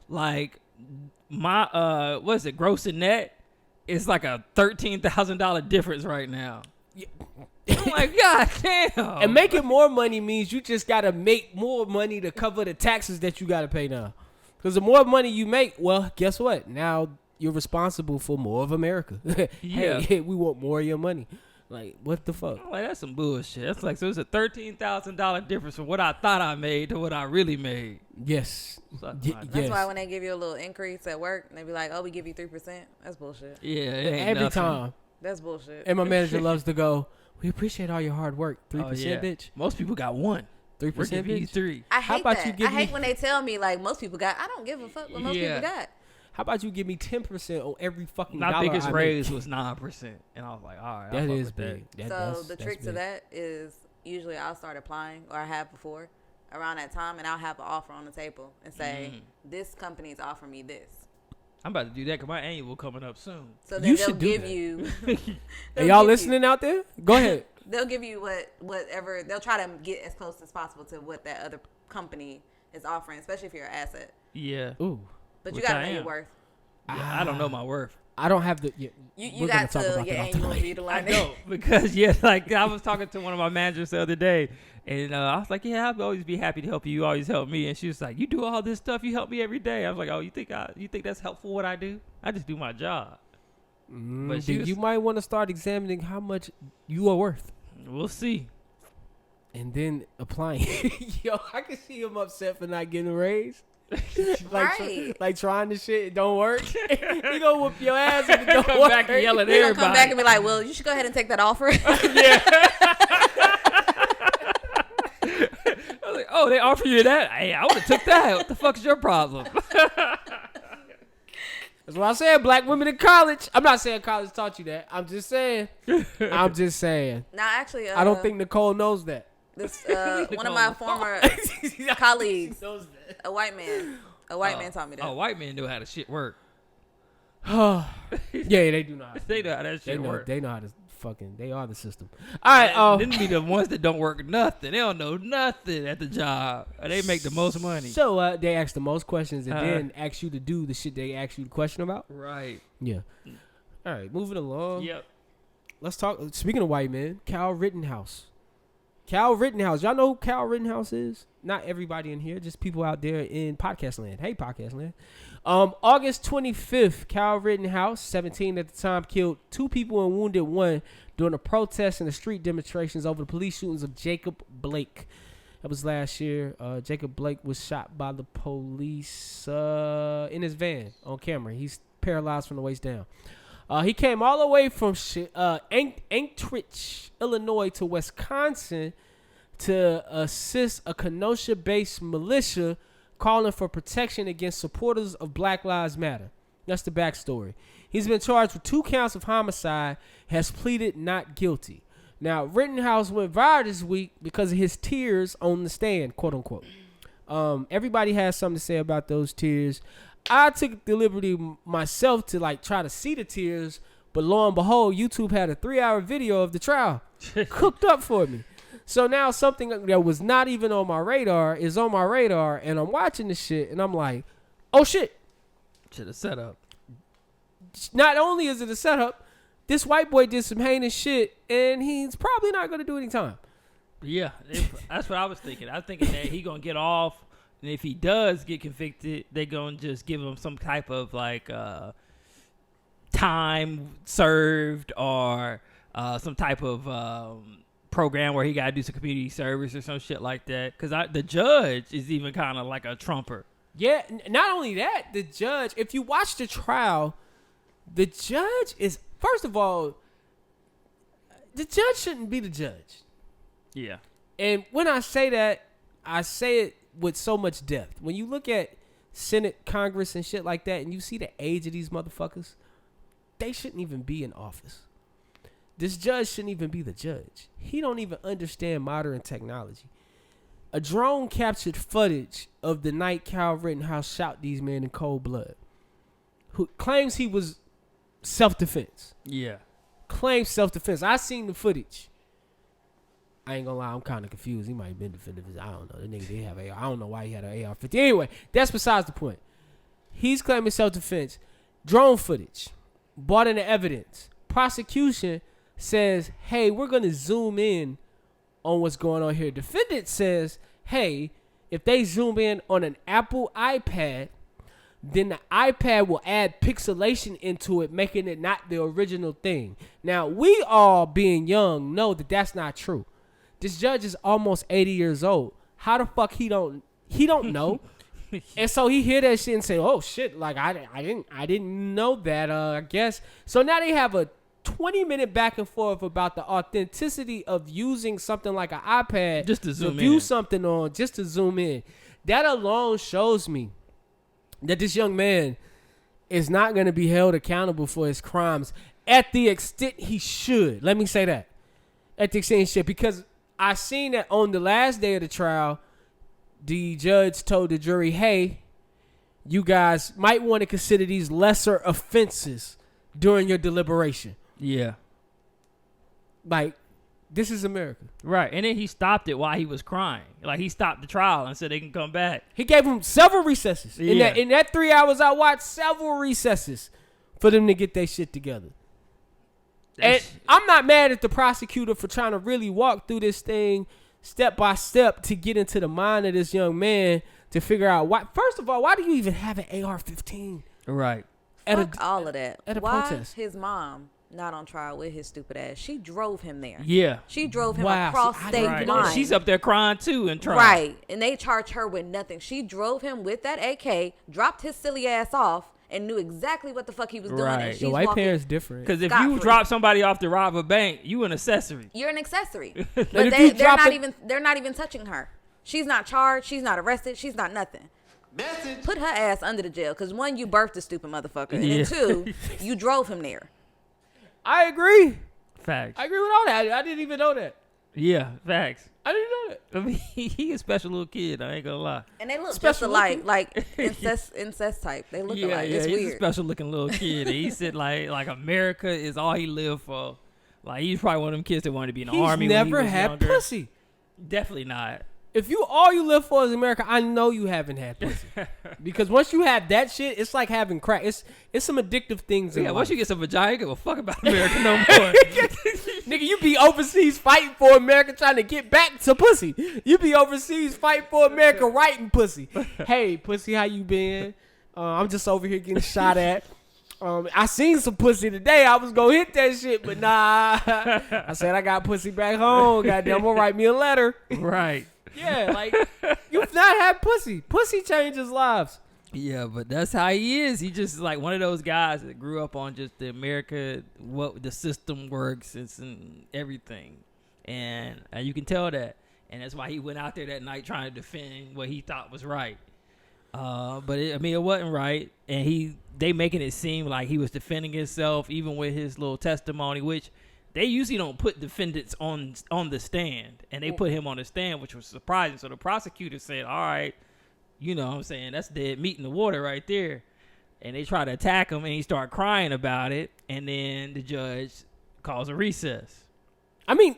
Like, my, what is it, gross and net? It's like a $13,000 difference right now. I'm like, God damn. And making more money means you just got to make more money to cover the taxes that you got to pay now. Because the more money you make, well, guess what? Now you're responsible for more of America. Yeah. Hey, we want more of your money. Like, what the fuck? I'm like, that's some bullshit. That's like, so it's a $13,000 difference from what I thought I made to what I really made. Yes. That's why when they give you a little increase at work, they be like, "Oh, we give you 3%." That's bullshit. Yeah, it ain't every nothing. time. That's bullshit. And my manager loves to go, "We appreciate all your hard work. 3%, Oh, yeah. bitch. Most people got 1. 3%, We're giving you bitch. 3. I How hate about that. you give I hate me- when they tell me like most people got. I don't give a fuck what most Yeah. people got. How about you give me 10% on every fucking My dollar biggest I raise make?" was 9%. And I was like, all right. That I'll is fuck with big. That- So that's- the that's trick to big. that is usually I'll start applying, or I have before, around that time, and I'll have an offer on the table and say, "This company is offering me this." I'm about to do that because my annual coming up soon. So then You they'll should do give that. you. Are they'll y'all give listening out there? Go ahead. They'll give you whatever. They'll try to get as close as possible to what that other company is offering, especially if you're an asset. Yeah. Ooh. But you Which gotta I know your am. worth. Yeah, I don't know my worth. I don't have the. Yeah, You we're got gonna talk to about your that off the annual mic. view to I learn it. know because like I was talking to one of my managers the other day, and I was like, "Yeah, I'll always be happy to help you. You always help me." And she was like, "You do all this stuff. You help me every day." I was like, "Oh, you think that's helpful? What I do? I just do my job." But she Then was- you might want to start examining how much you are worth, We'll see. and then applying. Yo, I can see him upset for not getting a raise. like, Right. like trying this shit, it don't work. He gonna whoop your ass if it don't Come work. back and yell at They're gonna everybody. come back and be like, "Well, you should go ahead and take that offer." I was like, "Oh, they offer you that? Hey, I would have took that. What the fuck is your problem?" That's what I said. Black women in college. I'm not saying college taught you that. I'm just saying. I'm just saying. Now, actually, I don't think Nicole knows that. this one of my former colleagues, a white man taught me that. Oh, white men know how the shit work. Yeah, they do not. They know how that shit work. They know how to fucking. They are the system. All right. Then be the ones that don't work nothing. They don't know nothing at the job. They make the most money. So they ask the most questions and then ask you to do the shit they ask you to question about. Right. Yeah. All right, moving along. Yep. Let's talk. Speaking of white men, Kyle Rittenhouse. Kyle Rittenhouse. Y'all know who Kyle Rittenhouse is? Not everybody in here, just people out there in podcast land. Hey, podcast land. August 25th, Kyle Rittenhouse, 17 at the time, killed 2 people and wounded 1 during a protest and the street demonstrations over the police shootings of Jacob Blake. That was last year. Jacob Blake was shot by the police in his van on camera. He's paralyzed from the waist down. He came all the way from Anchorage, Illinois to Wisconsin to assist a Kenosha-based militia calling for protection against supporters of Black Lives Matter. That's the backstory. He's been charged with 2 counts of homicide, has pleaded not guilty. Now, Rittenhouse went viral this week because of his tears on the stand, quote unquote. Everybody has something to say about those tears. I took the liberty myself to try to see the tears, but lo and behold, YouTube had a 3-hour video of the trial cooked up for me. So now something that was not even on my radar is on my radar, and I'm watching this shit, and I'm like, oh shit. Should have set up. Not only is it a setup, this white boy did some heinous shit, and he's probably not going to do any time. Yeah, that's what I was thinking. I was thinking that he going to get off, and if he does get convicted, they going to just give him some type of time served or some type of program where he got to do some community service or some shit like that. Because the judge is even kind of like a trumper. Yeah, not only that, the judge, if you watch the trial, the judge is, first of all, the judge shouldn't be the judge. Yeah. And when I say that, I say it with so much depth. When you look at Senate, Congress, and shit like that, and you see the age of these motherfuckers, they shouldn't even be in office. This judge shouldn't even be the judge. He don't even understand modern technology. A drone captured footage of the night Kyle Rittenhouse shot these men in cold blood. Who claims he was self-defense. Yeah. Claims self-defense. I seen the footage. I ain't gonna lie, I'm kind of confused. He might have been defending. I don't know. The nigga did have AR. I don't know why he had an AR-15. Anyway, that's besides the point. He's claiming self-defense. Drone footage. Brought into evidence. Prosecution says, hey, we're gonna zoom in on what's going on here. Defendant says, hey, if they zoom in on an Apple iPad, then the iPad will add pixelation into it, making it not the original thing. Now, we all being young know that that's not true. This judge is almost 80 years old. How the fuck he don't know? And so he hear that shit and say, oh shit, like I didn't know that, I guess. So now they have a 20-minute back and forth about the authenticity of using something like an iPad just to zoom view in. something on, just to zoom in. That alone shows me that this young man is not going to be held accountable for his crimes at the extent he should. Let me say that. At the extent he should. Because I seen that on the last day of the trial, the judge told the jury, hey, you guys might want to consider these lesser offenses during your deliberation. Yeah. Like, this is America. Right. And then he stopped it while he was crying. Like, he stopped the trial and said they can come back. He gave him several recesses. Yeah. In that 3 hours, I watched several recesses for them to get their shit together. And I'm not mad at the prosecutor for trying to really walk through this thing step by step to get into the mind of this young man to figure out why. First of all, why do you even have an AR-15? Right. Fuck all of that. At a Why protest. his mom not on trial with his stupid ass? She drove him there. Yeah. She drove him Wow. across See, I state didn't Right. know lines. And she's up there crying too in trial. Right. And they charged her with nothing. She drove him with that AK, dropped his silly ass off, and knew exactly what the fuck he was doing. Right. And The she's The white walking. parents different. Because if Scot-free. you drop somebody off to rob a bank, you an accessory. You're an accessory. if But you they're drop not it- they're not even touching her. She's not charged. She's not arrested. She's not nothing. Put her ass under the jail. Because one, you birthed a stupid motherfucker. And Yeah. then two, you drove him there. I agree. Facts. I agree with all that. I didn't even know that. Yeah, facts. I didn't know that. I mean, he a special little kid. I ain't gonna lie. And they look just Special alike, like incest type. They look Yeah, alike. yeah, It's he's a weird. special looking little kid. And he said like America is all he lived for. Like he's probably one of them kids that wanted to be in the He's army. never when he was had younger. pussy. Definitely not. If you all you live for is America, I know you haven't had pussy. Because once you have that shit, it's like having crack. It's some addictive things in Yeah, life. once you get some vagina, you give a fuck about America no more. Nigga, you be overseas fighting for America trying to get back to pussy. You be overseas fighting for America writing pussy. Hey, pussy, how you been? I'm just over here getting shot at. I seen some pussy today. I was gonna hit that shit, but nah. I said I got pussy back home. Goddamn, gonna write me a letter. Right. Yeah, like, you've not had pussy. Pussy changes lives. Yeah, but that's how he is. He just like one of those guys that grew up on just the America, what the system works and everything. And you can tell that. And that's why he went out there that night trying to defend what he thought was right. But it wasn't right. And they making it seem like he was defending himself, even with his little testimony, which they usually don't put defendants on the stand. And they put him on the stand, which was surprising. So the prosecutor said, all right, you know what I'm saying, that's dead meat in the water right there. And they try to attack him, and he start crying about it. And then the judge calls a recess. I mean,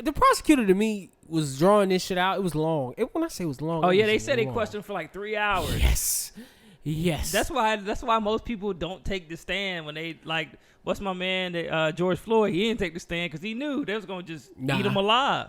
the prosecutor to me was drawing this shit out. It was long. When I say it was long, Oh it yeah, was they said they long. questioned for like 3 hours. Yes. That's why most people don't take the stand when they like. What's my man, George Floyd? He didn't take the stand because he knew they was gonna just eat him alive.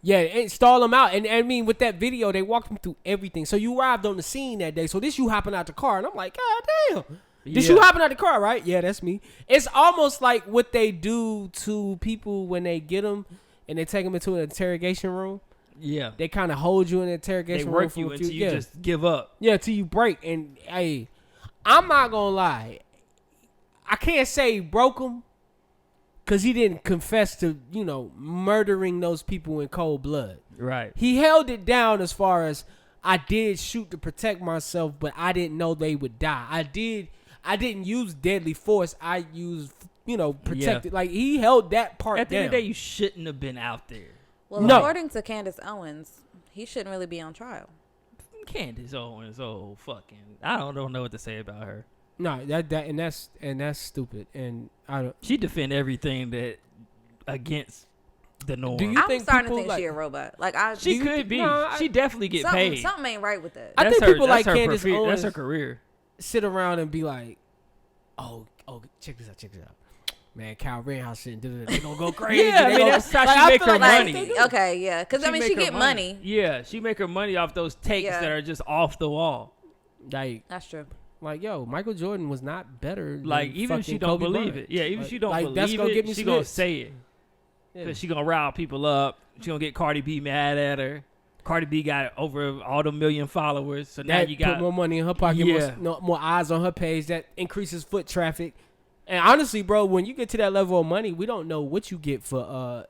Yeah, and stall him out. And I mean, with that video, they walked him through everything. So you arrived on the scene that day. So this you hopping out the car, and I'm like, God damn. This you hopping out the car, right? Yeah, that's me. It's almost like what they do to people when they get them and they take them into an interrogation room. Yeah, They kind of hold you in an they interrogation room work for you a few, until you just give up. Yeah, till you break. And hey, I'm not gonna lie, I can't say he broke him because he didn't confess to murdering those people in cold blood. Right. He held it down as far as I did shoot to protect myself, but I didn't know they would die. I didn't use deadly force. I used protected. Like he held that part At the down. end of the day, you shouldn't have been out there. Well, No. according to Candace Owens, he shouldn't really be on trial. Candace Owens, fucking. I don't know what to say about her. No, that's stupid. And I don't. She defend everything that against the norm. Do you I'm think starting to people think she a robot. Like she could be. She definitely get paid. Something ain't right with that. I think people like Candace That's Owens her career. sit around and be like, oh, check this out. Man, Kyle Rittenhouse shit. They gonna go crazy. Yeah, I mean that's how she make her money. Okay, yeah, because I mean she get money. Yeah, she make her money off those takes that are just off the wall. Like that's true. Like, yo, Michael Jordan was not better. Like, than even if she don't Kobe believe Bryant. it. Yeah, even if she don't believe that's gonna it, get me she gonna smits. say it. Yeah. Cause she gonna rile people up. She gonna get Cardi B mad at her. Cardi B got over all the million followers, so now That you got put more money in her pocket, more eyes on her page. That increases foot traffic. And honestly, bro, when you get to that level of money, we don't know what you get for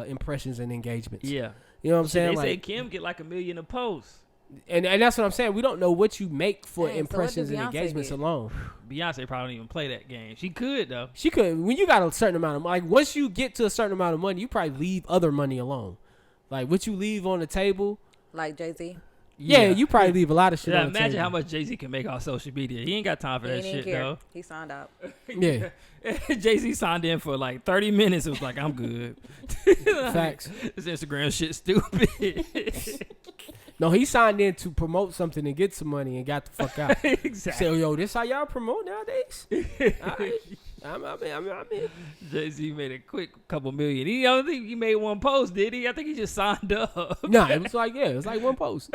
impressions and engagements. Yeah, you know what I'm saying? They say Kim get like $1 million a post. And that's what I'm saying. We don't know what you make for Dang, impressions so and engagements alone. Beyonce probably don't even play that game. She could though. She could. When you got a certain amount of like, once you get to a certain amount of money, you probably leave other money alone. Like what you leave on the table. Like Jay-Z. Yeah, you probably leave a lot of shit. Yeah, on the imagine table. how much Jay-Z can make off social media. He ain't got time for that shit though. He signed out. Yeah, Jay-Z signed in for like 30 minutes. It was like, I'm good. facts. This Instagram shit stupid. No, he signed in to promote something and get some money and got the fuck out. Exactly. So, yo, this how y'all promote nowadays? All right. I'm in. Jay-Z made a quick couple million. I don't think he made one post, did he? I think he just signed up. Nah, it was like one post.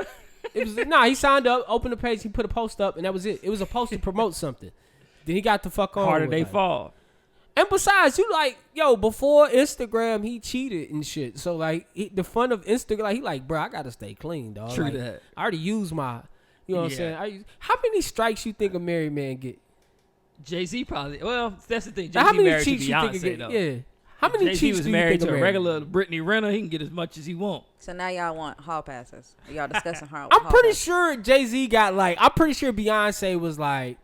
He signed up, opened the page, he put a post up, and that was it. It was a post to promote something. Then he got the fuck on. Harder with they it. fall. And besides, you like, yo, before Instagram, he cheated and shit. So, like, the fun of Instagram, like, he like, bro, I got to stay clean, dog. True like, that. I already used my, you know what I'm saying? How many strikes you think a married man get? Jay-Z probably. Well, that's the thing. Jay-Z How many married to cheats you think Beyonce, he get? though. Yeah. How many Jay-Z cheats was do you married think to a married? regular Brittany Renner. He can get as much as he want. So now y'all want hall passes. Y'all discussing hall. I'm pretty passes. sure Jay-Z got like, I'm pretty sure Beyonce was like,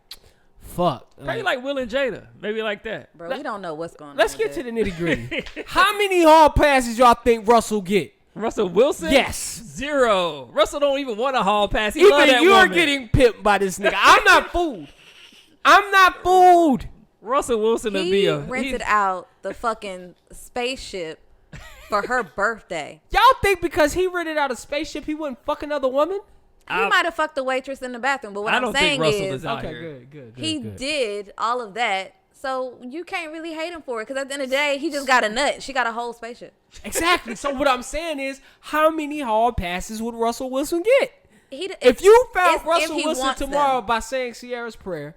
fuck. Probably like Will and Jada. Maybe like that. Bro, we don't know what's going on. Let's get to the nitty gritty. How many hall passes y'all think Russell get? Russell Wilson? Yes. 0. Russell don't even want a hall pass. He love that Even you're woman. getting pimped by this nigga. I'm not fooled. I'm not fooled. Russell Wilson would be He a... rented out the fucking spaceship for her birthday. Y'all think because he rented out a spaceship, he wouldn't fuck another woman? He might have fucked the waitress in the bathroom, but what I I'm don't saying think Russell is, is out Okay, here. good. he did all of that. So you can't really hate him for it because at the end of the day, he just got a nut. She got a whole spaceship. Exactly. So what I'm saying is, how many hall passes would Russell Wilson get? If you found if Russell he Wilson wants tomorrow them. by saying Ciara's prayer,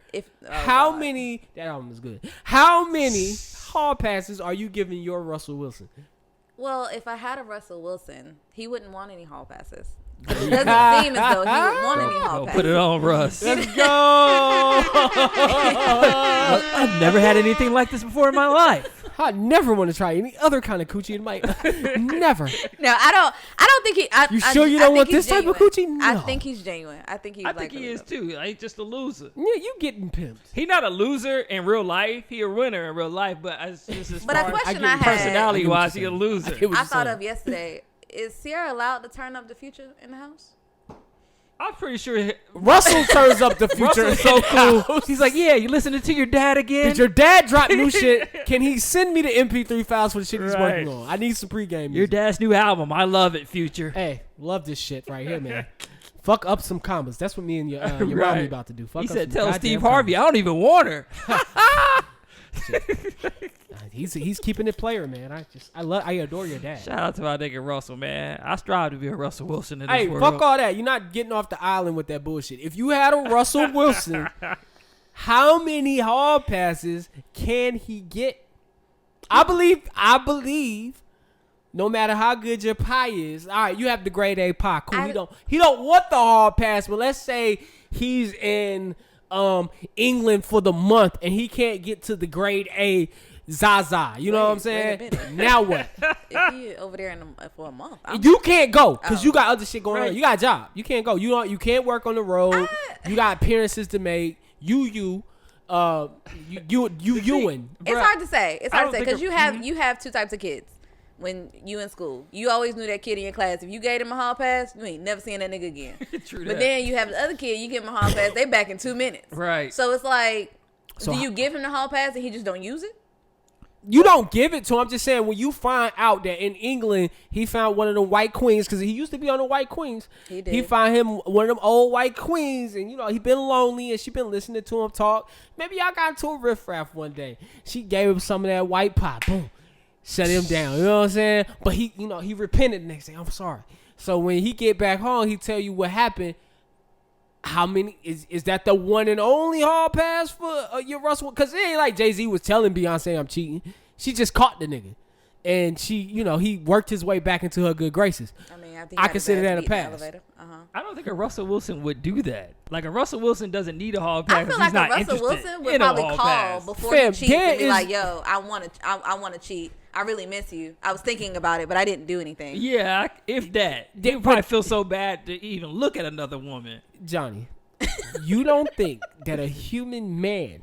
how many? That album is good. How many hall passes are you giving your Russell Wilson? Well, if I had a Russell Wilson, he wouldn't want any hall passes. It doesn't seem as though he would want any hall passes. Put it on, Russ. Let's go. I've never had anything like this before in my life. I never want to try any other kind of coochie in my never. No, I don't think he. You sure you don't want this type of coochie? I No. think he's genuine. I think he's. I think he is too. I ain't just a loser. Yeah, you getting pimped. He not a loser in real life. He a winner in real life. But as just as But a far question I I get had. personality I wise, get he a what you're loser. saying. I thought of yesterday. Is Ciara allowed to turn up the Future in the house? I'm pretty sure Russell turns up the Future. Russell's so cool. He's like, yeah, you listening to your dad again? Did your dad drop new shit? Can he send me the MP3 files for the shit he's Right. working on? I need some pregame music. Your dad's new album. I love it, Future. Hey, love this shit right here, man. Fuck up some commas. That's what me and your mommy Right. about to do. Fuck He up said, some tell goddamn Steve Harvey, I don't even want her. He's keeping it player, man. I adore your dad. Shout out to my nigga Russell, man. I strive to be a Russell Wilson in this Hey, world. fuck all that. You're not getting off the island with that bullshit. If you had a Russell Wilson, how many hall passes can he get? I believe no matter how good your pie is, all right, you have the grade A pie. Cool. He don't want the hall pass, but let's say he's in England for the month and he can't get to the grade A Zaza. You know what I'm saying? wait a minute. Now what? If he over there for a month, You can't go because you Oh. got other shit going Right. on. You got a job. You can't go. You can't work on the road. You got appearances to make. You it's hard to say. It's hard to say because you have two types of kids. when you in school. You always knew that kid in your class. If you gave him a hall pass, you ain't never seen that nigga again. True But that. then you have the other kid, you give him a hall pass, they back in 2 minutes. Right. So it's like, So do you give him the hall pass and he just don't use it? You don't give it to him. I'm just saying, when you find out that in England he found one of the white queens, because he used to be on the white queens. He did. He found him one of them old white queens, and he been lonely, and she been listening to him talk. Maybe y'all got into a riffraff one day. She gave him some of that white pop. Boom, shut him down. You know what I'm saying? But he, he repented the next day. I'm sorry. So when he get back home, he tell you what happened. How many is that the one and only hall pass for your Russell? Because it ain't like Jay-Z was telling Beyonce I'm cheating. She just caught the nigga, and she, he worked his way back into her good graces. I mean, I consider that a pass. I don't think a Russell Wilson would do that. Like, a Russell Wilson doesn't need a hall pass. I feel He's like not a Russell interested Wilson would in a probably hall call pass. before Fam, he cheats and be there like, is- yo, I want to cheat. I really miss you. I was thinking about it, but I didn't do anything. Yeah, if that. They would probably feel so bad to even look at another woman. Johnny, you don't think that a human man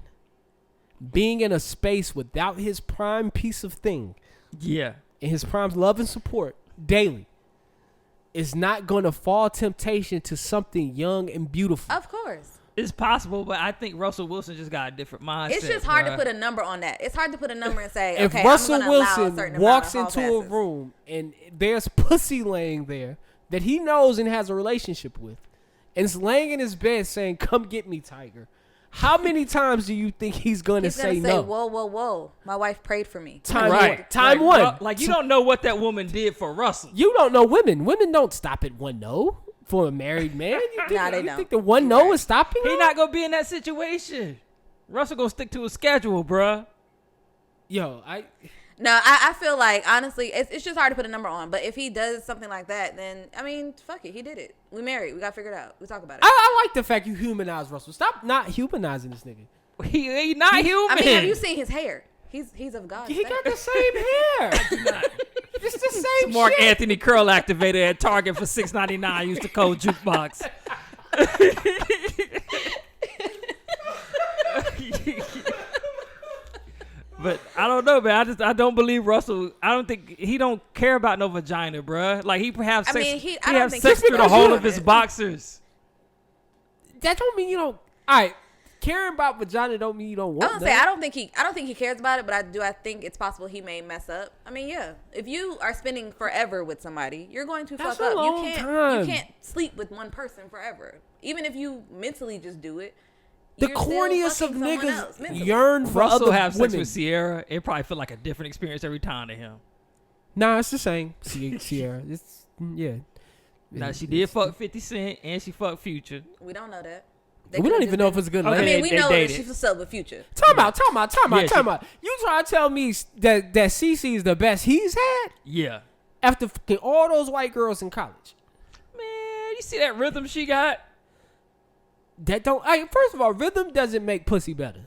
being in a space without his prime piece of thing Yeah. and his prime love and support daily is not going to fall temptation to something young and beautiful? Of course. It's possible, but I think Russell Wilson just got a different mindset. It's just hard bruh. to put a number on that. It's hard to put a number and say, If okay, Russell I'm going to allow a Wilson certain walks amount of into hall a passes. room and there's pussy laying there that he knows and has a relationship with, and it's laying in his bed saying, "Come get me, Tiger," how many times do you think he's going to He's going say to say, no? whoa, whoa, whoa. My wife prayed for me. Time Right. one. Time Like, one. Like, you don't know what that woman did for Russell. You don't know women. Women don't stop at one no for a married man. You think, Nah, they you don't. think the one no is stopping? He her? not going to be in that situation. Russell going to stick to a schedule, bruh. Yo, No, I feel like, honestly, it's just hard to put a number on. But if he does something like that, then, I mean, fuck it. He did it. We married. We got to figure it out. We talk about it. I like the fact you humanize Russell. Stop not humanizing this nigga. He not human. I mean, have you seen his hair? He's of God. He got the same hair. It's the same Mark shit. Anthony curl activator at Target for $6.99. Use the code jukebox. But I don't know, man. I don't believe Russell. I don't think he don't care about no vagina, bruh. Like, he have sex. mean, he I don't have think sex he's through the gonna whole do of his it. boxers. That don't mean you don't. All right, caring about vagina don't mean you don't I want don't that. say I don't think he cares about it, but I think it's possible he may mess up. I mean, yeah. If you are spending forever with somebody, you're going to That's fuck a up. long time. You can't sleep with one person forever. Even if you mentally just do it. The you're still corniest of fucking someone niggas else mentally. yearn for Russell other have sex women. with Ciara. It probably feel like a different experience every time to him. Nah, it's the same. Ciara. It's yeah. Now, she did fuck 50 Cent and she fucked Future. We don't know that. We don't even know if it's a good Okay. I lady. mean, we They know that dated. she's a sub with Future. Time out. Yeah, she- You trying to tell me that CC is the best he's had Yeah. after fucking all those white girls in college? Man, you see that rhythm she got? That don't. First of all, rhythm doesn't make pussy better.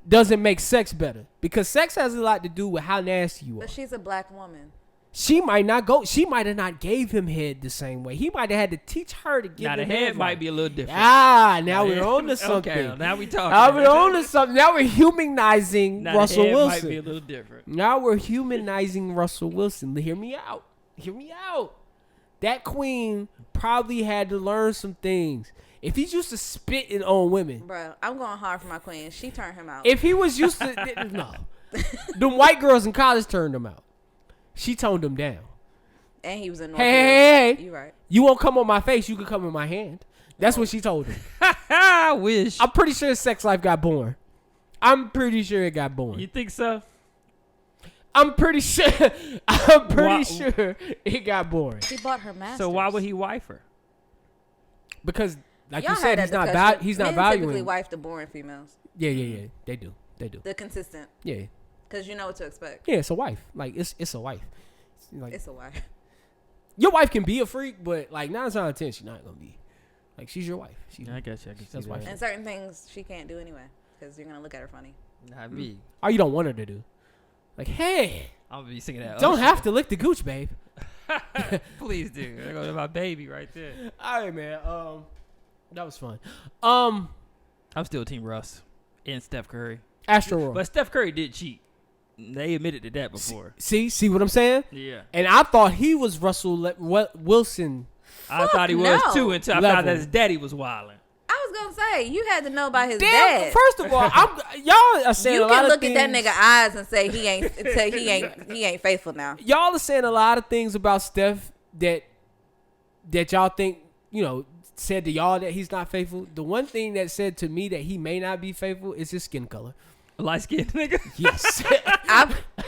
Doesn't make sex better, because sex has a lot to do with how nasty you are. But she's a black woman. She might not go. She might have not gave him head the same way. He might have had to teach her to give Now, the him head might be a little different. Now we're on to something. Okay, now we talking. Now we're on to something. Now we're humanizing Now, the Russell head Wilson. might be a little different. Now we're humanizing Russell Wilson. Hear me out. Hear me out. That queen probably had to learn some things. If he's used to spitting on women, Bro, I'm going hard for my queen. She turned him out. if he was used to no, the white girls in college turned him out. She toned him down. And he was in North Hey. You right. You won't come on my face. You can come in my hand. That's what she told him. I wish. I'm pretty sure his sex life got born. I'm pretty sure it got born. You think so? I'm pretty sure. I'm pretty Why- sure it got boring He bought her master's. So why would he wife her? because, like Y'all you said, had he's that not discussion. he's not Men typically valuing. wife the boring females. Yeah. They do. The consistent. Yeah. Because you know what to expect. Yeah, it's a wife. Like it's a wife. Like It's a wife. your wife can be a freak, but like 9 times out of 10, she's not gonna be. Like she's your wife. She's I guess I can see That's why that. And certain things she can't do anyway. Because you're going to look at her funny. Not me. or you don't want her to do. Like, hey, I'm gonna be singing that. don't have to lick the gooch, babe. Please do. There goes my baby right there. All right, man. That was fun. I'm still Team Russ and Steph Curry. Astroworld. But Steph Curry did cheat. They admitted to that before. See what I'm saying? Yeah. And I thought he was Russell Wilson. I thought he was no. too until I found that his daddy was wilding. I was gonna say you had to know about his Damn. dad. First of all, y'all are saying You a lot can of look things. at that nigga eyes and say he ain't faithful now. Y'all are saying a lot of things about Steph that y'all think, said to y'all that he's not faithful. The one thing that said to me that he may not be faithful is his skin color. Light skinned nigga. Yes.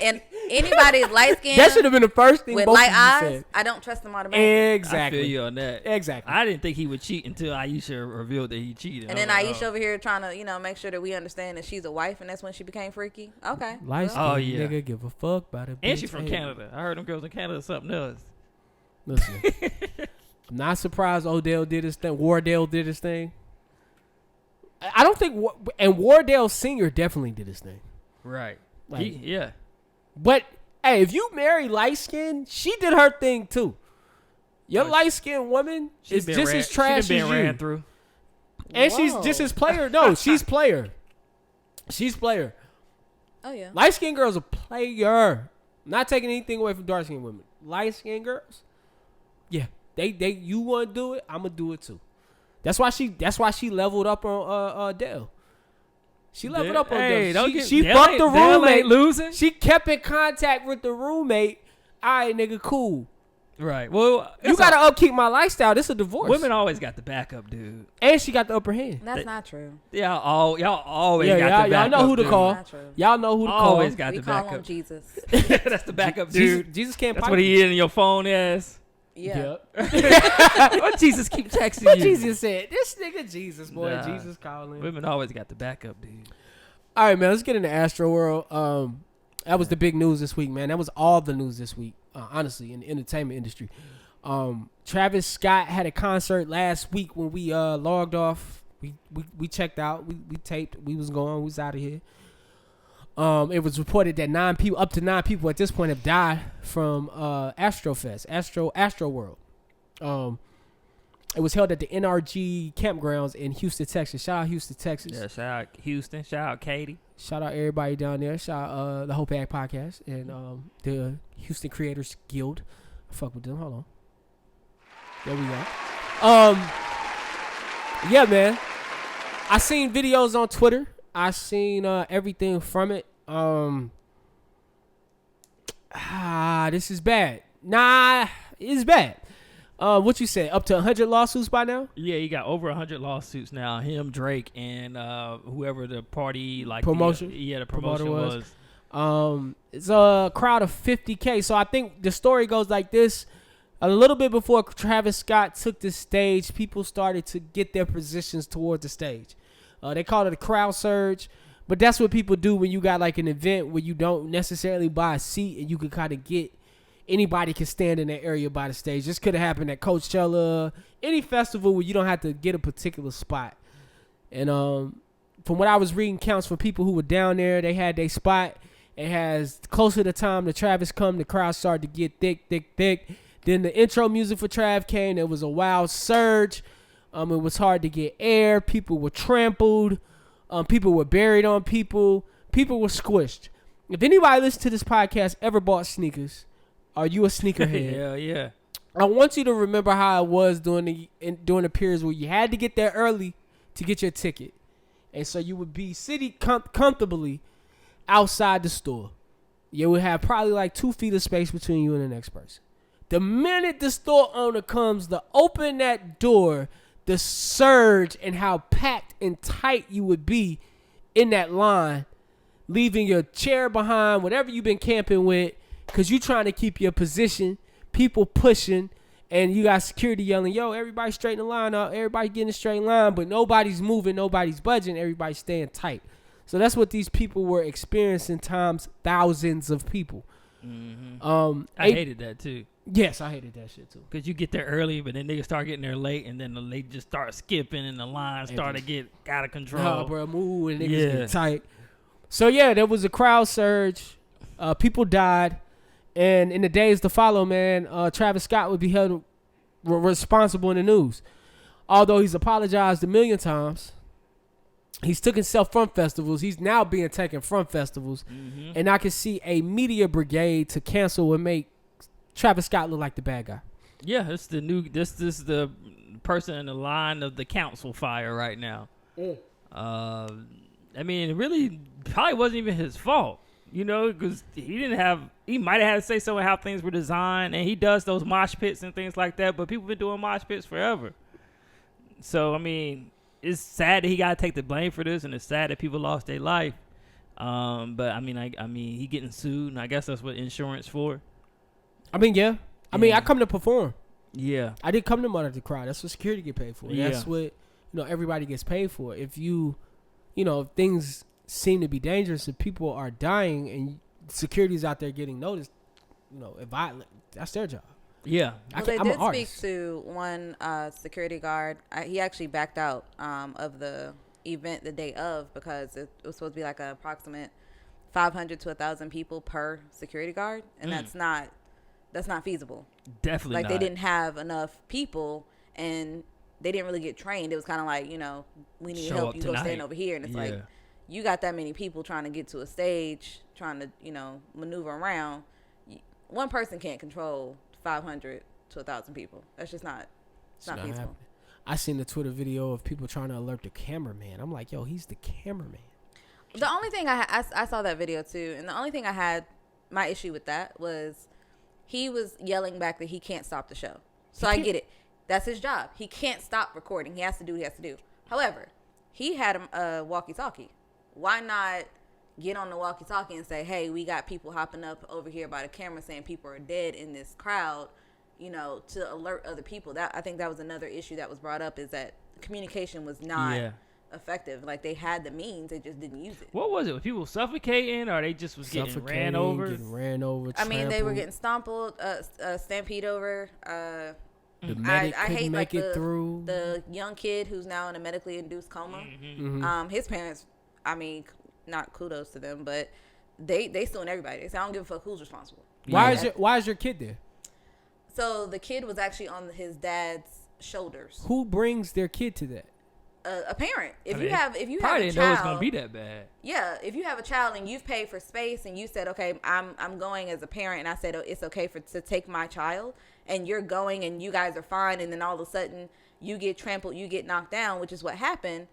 And anybody light skinned That should have been the first thing with both light of you eyes, said. I don't trust them automatically. Exactly. I feel you on that. Exactly. I didn't think he would cheat until Aisha revealed that he cheated. And then Aisha over here trying to, make sure that we understand that she's a wife, and that's when she became freaky. Okay. Light skin Oh, yeah. nigga give a fuck about it. And she's from Canada. I heard them girls in Canada something else. Listen, I'm not surprised Wardell did his thing. I don't think, and Wardell Sr. definitely did his thing. Right. Like, Yeah. But hey, if you marry light skin, she did her thing too. Your light skinned woman is just as trash as you. Ran through. And she's just as player. No, she's player. She's player. Oh yeah. Light skinned girls are player. Not taking anything away from dark skinned women. Light skinned girls, yeah, they you want to do it, I'm gonna do it too. That's why she leveled up on Dell. She leveled up on Dell. She fucked the roommate. Losing. She kept in contact with the roommate. All right, nigga, cool. Right. Well, You gotta upkeep my lifestyle. This is a divorce. women always got the backup, dude. And she got the upper hand. That's not true. Y'all always got the y'all backup. know who to dude. call. Not true. Y'all know who to call. Always got We the call him backup. Jesus. That's the backup, dude. Jesus can't That's pipe what he is in your phone ass. Yeah. Yep. What Jesus keep texting What you? Jesus said. This nigga Jesus, boy. Nah. Jesus calling. Women always got the backup, dude. All right, man. Let's get into Astroworld. That was the big news this week, man. That was all the news this week, honestly, in the entertainment industry. Travis Scott had a concert last week when we logged off. We checked out. We taped. We was going. We was out of here. It was reported that up to nine people at this point have died from Astrofest, Astroworld. It was held at the NRG campgrounds in Houston, Texas. Shout out Houston, Texas. Yeah, shout out Houston. Shout out Katie. Shout out everybody down there. Shout out the Hope Ag Podcast and the Houston Creators Guild. I fuck with them. Hold on. There we go. Yeah, man. I seen videos on Twitter. I seen everything from it. This is bad. Nah, it's bad. What you said? Up to 100 lawsuits by now? Yeah, you got over 100 lawsuits now. Him, Drake, and whoever the party The promoter promoter was. It's a crowd of 50K. So I think the story goes like this. A little bit before Travis Scott took the stage, people started to get their positions toward the stage. They called it a crowd surge. But that's what people do when you got like an event where you don't necessarily buy a seat and you can kind of get anybody can stand in that area by the stage. This could have happened at Coachella, any festival where you don't have to get a particular spot. And from what I was reading counts from people who were down there, they had their spot. It has closer to the time that Travis come, the crowd started to get thick. Then the intro music for Trav came. There was a wild surge. It was hard to get air. People were trampled. People were buried on people. People were squished. If anybody listening to this podcast ever bought sneakers, are you a sneakerhead? Hell yeah. I want you to remember how it was during the periods where you had to get there early to get your ticket. And so you would be sitting comfortably outside the store. You would have probably like 2 feet of space between you and the next person. The minute the store owner comes to open that door, the surge and how packed and tight you would be in that line, leaving your chair behind, whatever you've been camping with, because you're trying to keep your position, people pushing, and you got security yelling, yo, everybody straighten the line up, everybody getting a straight line, but nobody's moving, nobody's budging, everybody's staying tight. So that's what these people were experiencing times thousands of people. Mm-hmm. I hated that too. Yes, I hated that shit too. Because you get there early, but then niggas start getting there late, and then they just start skipping, and the line start to get out of control. Oh, bro, move, and niggas get tight. So, yeah, there was a crowd surge. People died. And in the days to follow, man, Travis Scott would be held responsible in the news. Although he's apologized a million times, He's took himself from festivals. He's now being taken from festivals. And I can see a media brigade to cancel and make Travis Scott look like the bad guy. Yeah, it's the new. This is the person in the line of the council fire right now. I mean, it really probably wasn't even his fault, you know, because he might have had to say something how things were designed, and he does those mosh pits and things like that. But people been doing mosh pits forever. So I mean, it's sad that he got to take the blame for this, and it's sad that people lost their life. But I mean, he getting sued, and I guess that's what insurance for. I mean, yeah. I mean, I come to perform. Yeah. I didn't come to monitor the crowd. That's what security get paid for. Yeah. That's what, everybody gets paid for. If if things seem to be dangerous, if people are dying and security's out there getting noticed, that's their job. Yeah. Well, they did speak to one security guard. He actually backed out of the event the day of because it was supposed to be like an approximate 500 to 1,000 people per security guard, and that's not feasible. Definitely like not. They didn't have enough people, and they didn't really get trained. It was kind of like, we need Show help. up You tonight. go stand over here, and it's like, you got that many people trying to get to a stage, trying to maneuver around. One person can't control 500 to 1,000 people. That's just not. It's not feasible. Happening. I seen the Twitter video of people trying to alert the cameraman. I'm like, yo, he's the cameraman. The only thing I saw that video too, and the only thing I had my issue with that was he was yelling back that he can't stop the show. So I get it. That's his job. He can't stop recording. He has to do what he has to do. However, he had a walkie-talkie. Why not get on the walkie-talkie and say, hey, we got people hopping up over here by the camera saying people are dead in this crowd, to alert other people. I think that was another issue that was brought up, is that communication was not effective. Like, they had the means, they just didn't use it. What was it? Was people suffocating, or they just was getting ran over? I mean, they were getting stamped, stampede over. The medic I hate make it through. The young kid who's now in a medically induced coma. His parents, I mean, not kudos to them, but they suing everybody. They say, I don't give a fuck who's responsible. Why is your kid there? So the kid was actually on his dad's shoulders. Who brings their kid to that? A parent. If probably you have a didn't child, know it was gonna be that bad. Yeah, if you have a child and you've paid for space and you said, okay, I'm going as a parent, and I said, oh, it's okay to take my child, and you're going and you guys are fine, and then all of a sudden you get trampled, you get knocked down, which is what happened.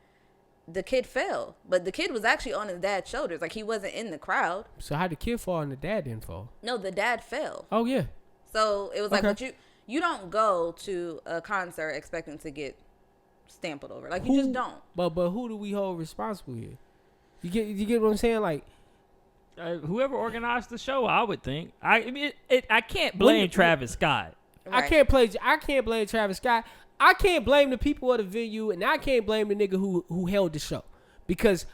The kid fell, but the kid was actually on his dad's shoulders, like he wasn't in the crowd. So how did the kid fall and the dad didn't fall? No, the dad fell. Oh yeah. So it was like, but you don't go to a concert expecting to get stamped over. Like, you just don't. But who do we hold responsible here? You get what I'm saying? Like, whoever organized the show, I would think. I can't blame Travis Scott. Right. I can't blame Travis Scott. I can't blame the people of the venue, and I can't blame the nigga who held the show, because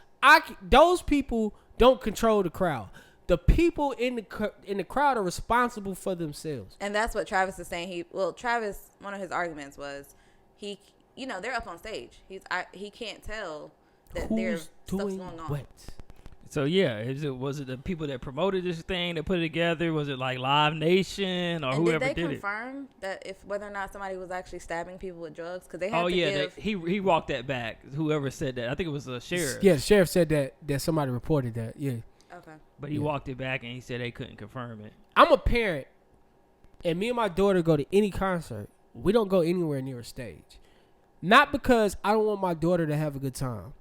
those people don't control the crowd. The people in the crowd are responsible for themselves. And that's what Travis is saying. Travis, one of his arguments was they're up on stage. He can't tell that there's stuff's going on. What? So yeah, was it the people that promoted this thing that put it together? Was it like Live Nation or whoever did it? Did they confirm that whether or not somebody was actually stabbing people with drugs? Because they had he walked that back. Whoever said that, I think it was the sheriff. Yeah, the sheriff said that somebody reported that. Yeah. Okay. But he walked it back and he said they couldn't confirm it. I'm a parent, and me and my daughter go to any concert. We don't go anywhere near a stage. Not because I don't want my daughter to have a good time.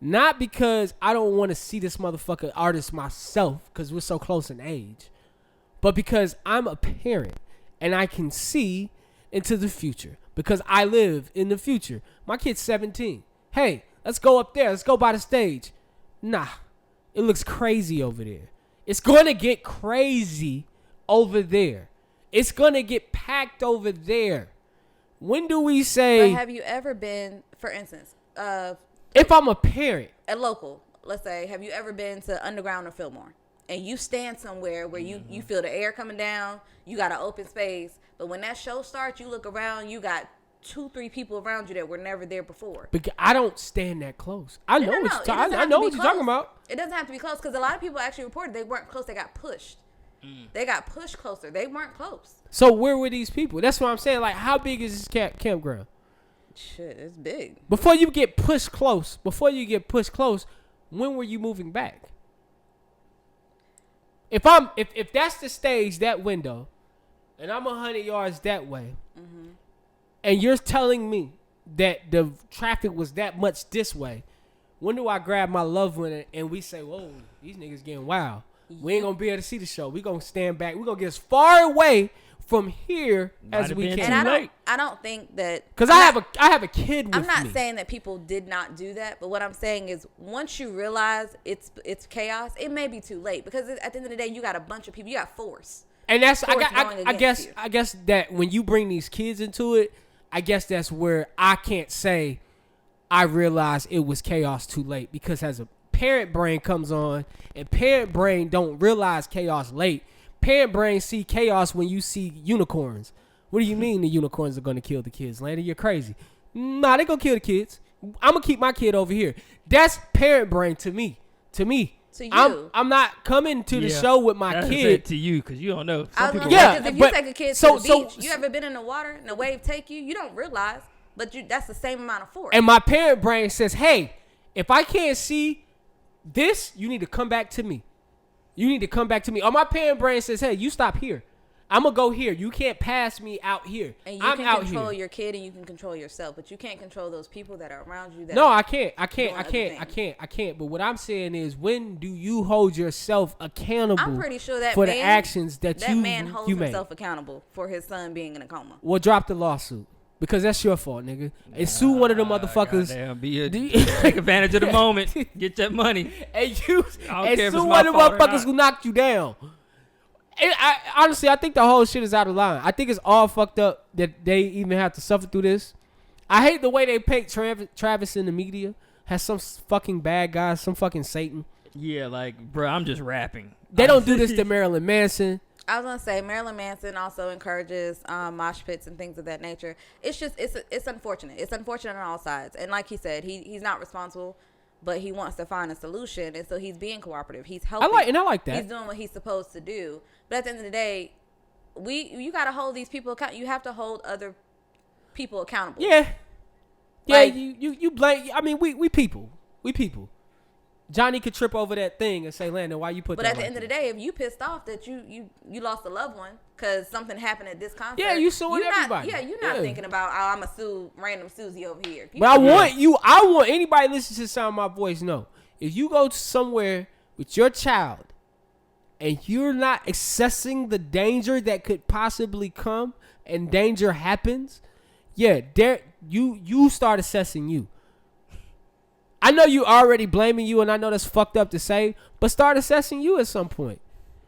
Not because I don't want to see this motherfucking artist myself, because we're so close in age. But because I'm a parent, and I can see into the future. Because I live in the future. My kid's 17. Hey, let's go up there. Let's go by the stage. Nah. It looks crazy over there. It's going to get crazy over there. It's going to get packed over there. When do we say... But have you ever been, for instance... if I'm a parent... A local, let's say, have you ever been to Underground or Fillmore? And you stand somewhere where you feel the air coming down, you got an open space, but when that show starts, you look around, you got 2-3 people around you that were never there before. Because I don't stand that close. I know what you're talking about. It doesn't have to be close, because a lot of people actually reported they weren't close. They got pushed. They got pushed closer. They weren't close. So where were these people? That's what I'm saying. Like, how big is this campground? Shit, it's big. Before you get pushed close, when were you moving back? If that's the stage, that window, and I'm 100 yards that way, and you're telling me that the traffic was that much this way, when do I grab my loved one and we say, whoa, these niggas getting wild? We ain't gonna be able to see the show. We gonna stand back. We gonna get as far away from here as we can. And I don't think that, because I have a kid with me. I'm not saying that people did not do that, but what I'm saying is once you realize it's chaos, it may be too late, because at the end of the day, you got a bunch of people. You got force. And that's I guess that when you bring these kids into it, I guess that's where I can't say I realized it was chaos too late, because as a parent brain comes on, and parent brain don't realize chaos late. Parent brain see chaos when you see unicorns. What do you mean the unicorns are going to kill the kids, Landon? You're crazy. Nah, they going to kill the kids. I'm going to keep my kid over here. That's parent brain to me. To you. I'm not coming to the show with my kid. To you, because you don't know. Some people if you take a kid to the beach, you ever been in the water and the wave take you? You don't realize, but that's the same amount of force. And my parent brain says, hey, if I can't see this, you need to come back to me. Or my parent brain says, hey, you stop here. I'm going to go here. You can't pass me out here. And you can control your kid and you can control yourself, but you can't control those people that are around you. No, I can't. But what I'm saying is, when do you hold yourself accountable? I'm pretty sure the actions that man holds himself accountable for his son being in a coma. Well, drop the lawsuit. Because that's your fault, nigga. And sue one of them motherfuckers. Take advantage of the moment. Get that money. And sue one of the motherfuckers who knocked you down. Honestly, I think the whole shit is out of line. I think it's all fucked up that they even have to suffer through this. I hate the way they paint Travis in the media. Has some fucking bad guy, some fucking Satan. Yeah, like, bro, I'm just rapping. They don't do this to Marilyn Manson. I was gonna say Marilyn Manson also encourages mosh pits and things of that nature. It's just it's unfortunate. It's unfortunate on all sides. And like he said, he's not responsible, but he wants to find a solution, and so he's being cooperative. He's helping. I like that. He's doing what he's supposed to do. But at the end of the day, you gotta hold these people accountable. You have to hold other people accountable. Yeah. Like, you blame. I mean, we people. Johnny could trip over that thing and say, Landon, why you put that? But at the end of the day, if you pissed off that you lost a loved one because something happened at this concert, you suing everybody. You're not thinking about, I'm gonna sue random Susie over here. But I want anybody listening to the sound of my voice know, if you go somewhere with your child and you're not assessing the danger that could possibly come, and danger happens, you start assessing you. I know you already blaming you, and I know that's fucked up to say, but start assessing you at some point.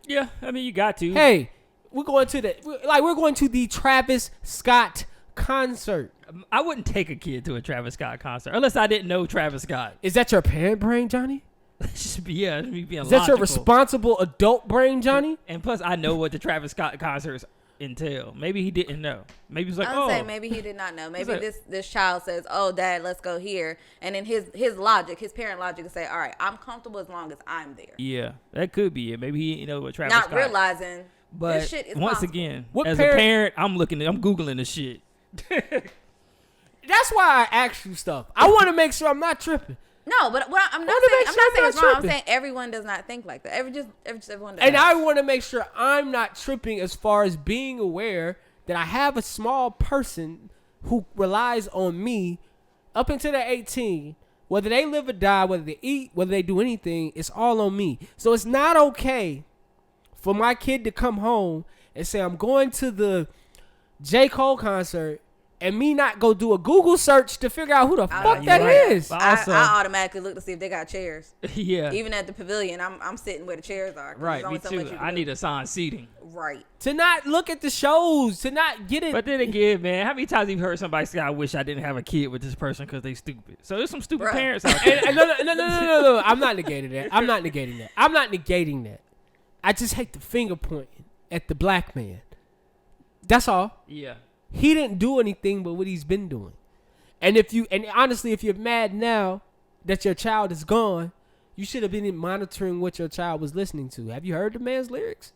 Yeah, I mean, you got to. Hey, we're going to the Travis Scott concert. I wouldn't take a kid to a Travis Scott concert unless I didn't know Travis Scott. Is that your parent brain, Johnny? It's me being Is that your responsible adult brain, Johnny? And plus, I know what the Travis Scott concerts entail. Maybe he didn't know. Maybe he's like, maybe he did not know. Maybe this child says, "Oh, Dad, let's go here," and then his parent logic, say, "All right, I'm comfortable as long as I'm there." Yeah, that could be it. Maybe he what Travis not Scott, realizing. But this shit is once possible. again, as a parent, I'm Googling the shit. That's why I ask you stuff. I want to make sure I'm not tripping. No, but I'm not saying it's wrong. I'm saying everyone does not think like that. Everyone does. And I want to make sure I'm not tripping as far as being aware that I have a small person who relies on me up until they're 18. Whether they live or die, whether they eat, whether they do anything, it's all on me. So it's not okay for my kid to come home and say, I'm going to the J. Cole concert, and me not go do a Google search to figure out who the fuck that is. I automatically look to see if they got chairs. Yeah. Even at the pavilion, I'm sitting where the chairs are. Right, me too. I need assigned seating. Right. To not look at the shows, to not get it. But then again, man, how many times you've heard somebody say, I wish I didn't have a kid with this person because they stupid. So there's some stupid parents out there. No. I'm not negating that. I just hate the finger pointing at the black man. That's all. Yeah. He didn't do anything but what he's been doing. And honestly, if you're mad now that your child is gone, you should have been monitoring what your child was listening to. Have you heard the man's lyrics?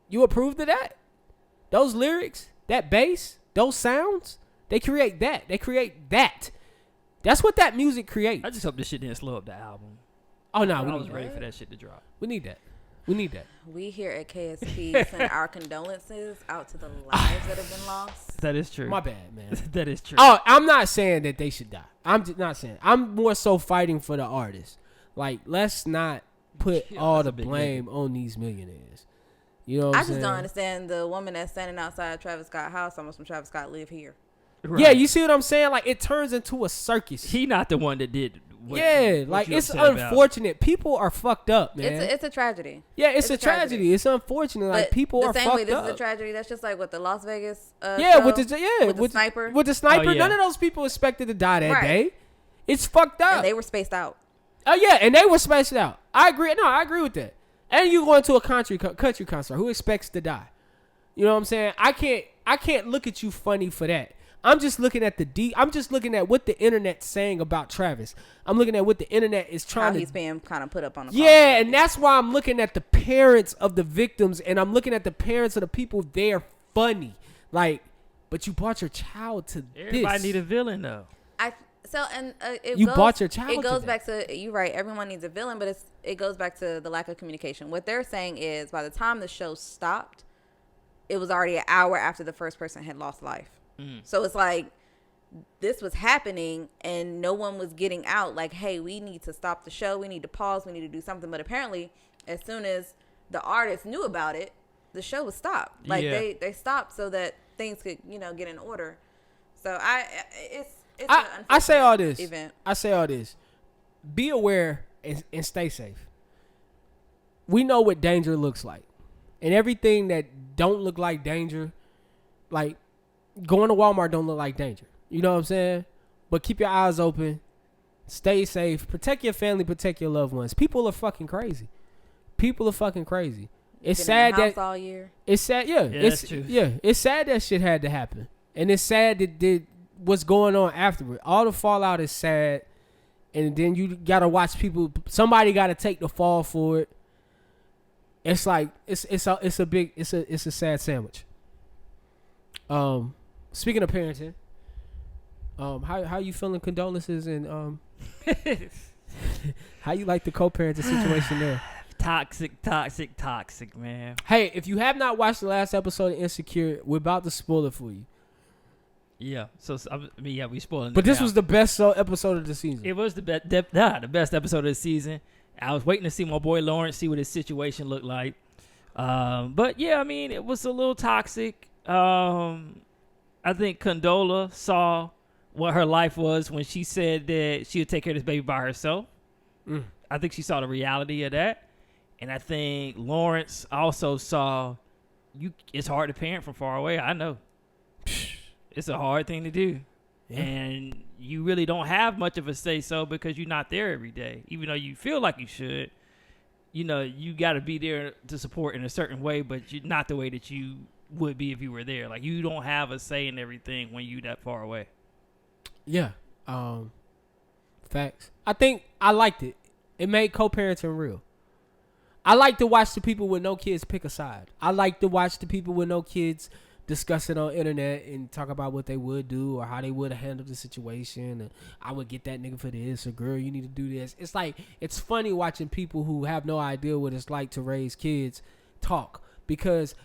You approved of that? Those lyrics, that bass, those sounds, They create that. They create that. That's what that music creates. I just hope this shit didn't slow up the album. Oh no, I we was need ready that. for that shit to drop. We need that. We need that. We here at KSP send our condolences out to the lives that have been lost. That is true. My bad, man. That is true. Oh, I'm not saying that they should die. I'm just not saying. I'm more so fighting for the artists. Like, let's not put Yeah, all that's the a big blame on these millionaires. You know what I I'm just saying? don't understand the woman that's standing outside Travis Scott's house. Almost from Travis Scott live here. Right. Yeah, you see what I'm saying? Like, it turns into a circus. He not the one that did. What, Yeah, what like you it's upset about. unfortunate. People are fucked up, man. It's a tragedy. Yeah, it's a tragedy. It's unfortunate. Like But people the are same fucked way this up. is a tragedy. That's just like what the Las Vegas. Yeah, show with the sniper. With the sniper, Oh, yeah. none of those people expected to die that Right. day. It's fucked up. And they were spaced out. Oh yeah, and they were spaced out. I agree. No, I agree with that. And you going to a country concert, who expects to die? You know what I'm saying? I can't look at you funny for that. I'm just looking at I'm just looking at what the internet's saying about Travis. I'm looking at what the internet is How trying to. he's being kind of put up on the Yeah, and that's why I'm looking at the parents of the victims, and I'm looking at the parents of the people. They're funny, like, but you brought your child to Everybody this. need a villain though. You bought your child It to goes that. back to, you're right, everyone needs a villain, but it goes back to the lack of communication. What they're saying is by the time the show stopped, it was already an hour after the first person had lost life. So it's like this was happening and no one was getting out like, hey, we need to stop the show, we need to pause, we need to do something. But apparently as soon as the artists knew about it, the show was stopped. Like Yeah. they stopped so that things could, get in order. So it's I say all this. event. I say all this. Be aware and stay safe. We know what danger looks like. And everything that don't look like danger, like going to Walmart don't look like danger. You know what I'm saying? But keep your eyes open. Stay safe. Protect your family. Protect your loved ones. People are fucking crazy. People are fucking crazy. It's Been sad in the house that all year. it's sad. Yeah, that's true. Yeah, it's sad that shit had to happen, and it's sad that what's going on afterward. All the fallout is sad, and then you gotta watch people. Somebody gotta take the fall for it. It's like it's a sad sandwich. Speaking of parenting, how you feeling? Condolences and how you like the co-parenting situation there? Toxic, man. Hey, if you have not watched the last episode of Insecure, we're about to spoil it for you. Yeah. So we spoiling. But it this now. was the best episode of the season. It was the best episode of the season. I was waiting to see my boy Lawrence, see what his situation looked like. But yeah, I mean, it was a little toxic. I think Condola saw what her life was when she said that she would take care of this baby by herself. I think she saw the reality of that. And I think Lawrence also saw it's hard to parent from far away. I know. It's a hard thing to do. Yeah. And you really don't have much of a say-so because you're not there every day. Even though you feel like you should, you got to be there to support in a certain way, but you're not the way that you would be if you were there. Like, you don't have a say in everything when you that far away. Yeah. Facts. I think I liked it. It made co-parenting real. I like to watch the people with no kids pick a side. I like to watch the people with no kids discuss it on internet and talk about what they would do or how they would handle the situation. And I would get that nigga for this, or girl, you need to do this. It's like, it's funny watching people who have no idea what it's like to raise kids talk, because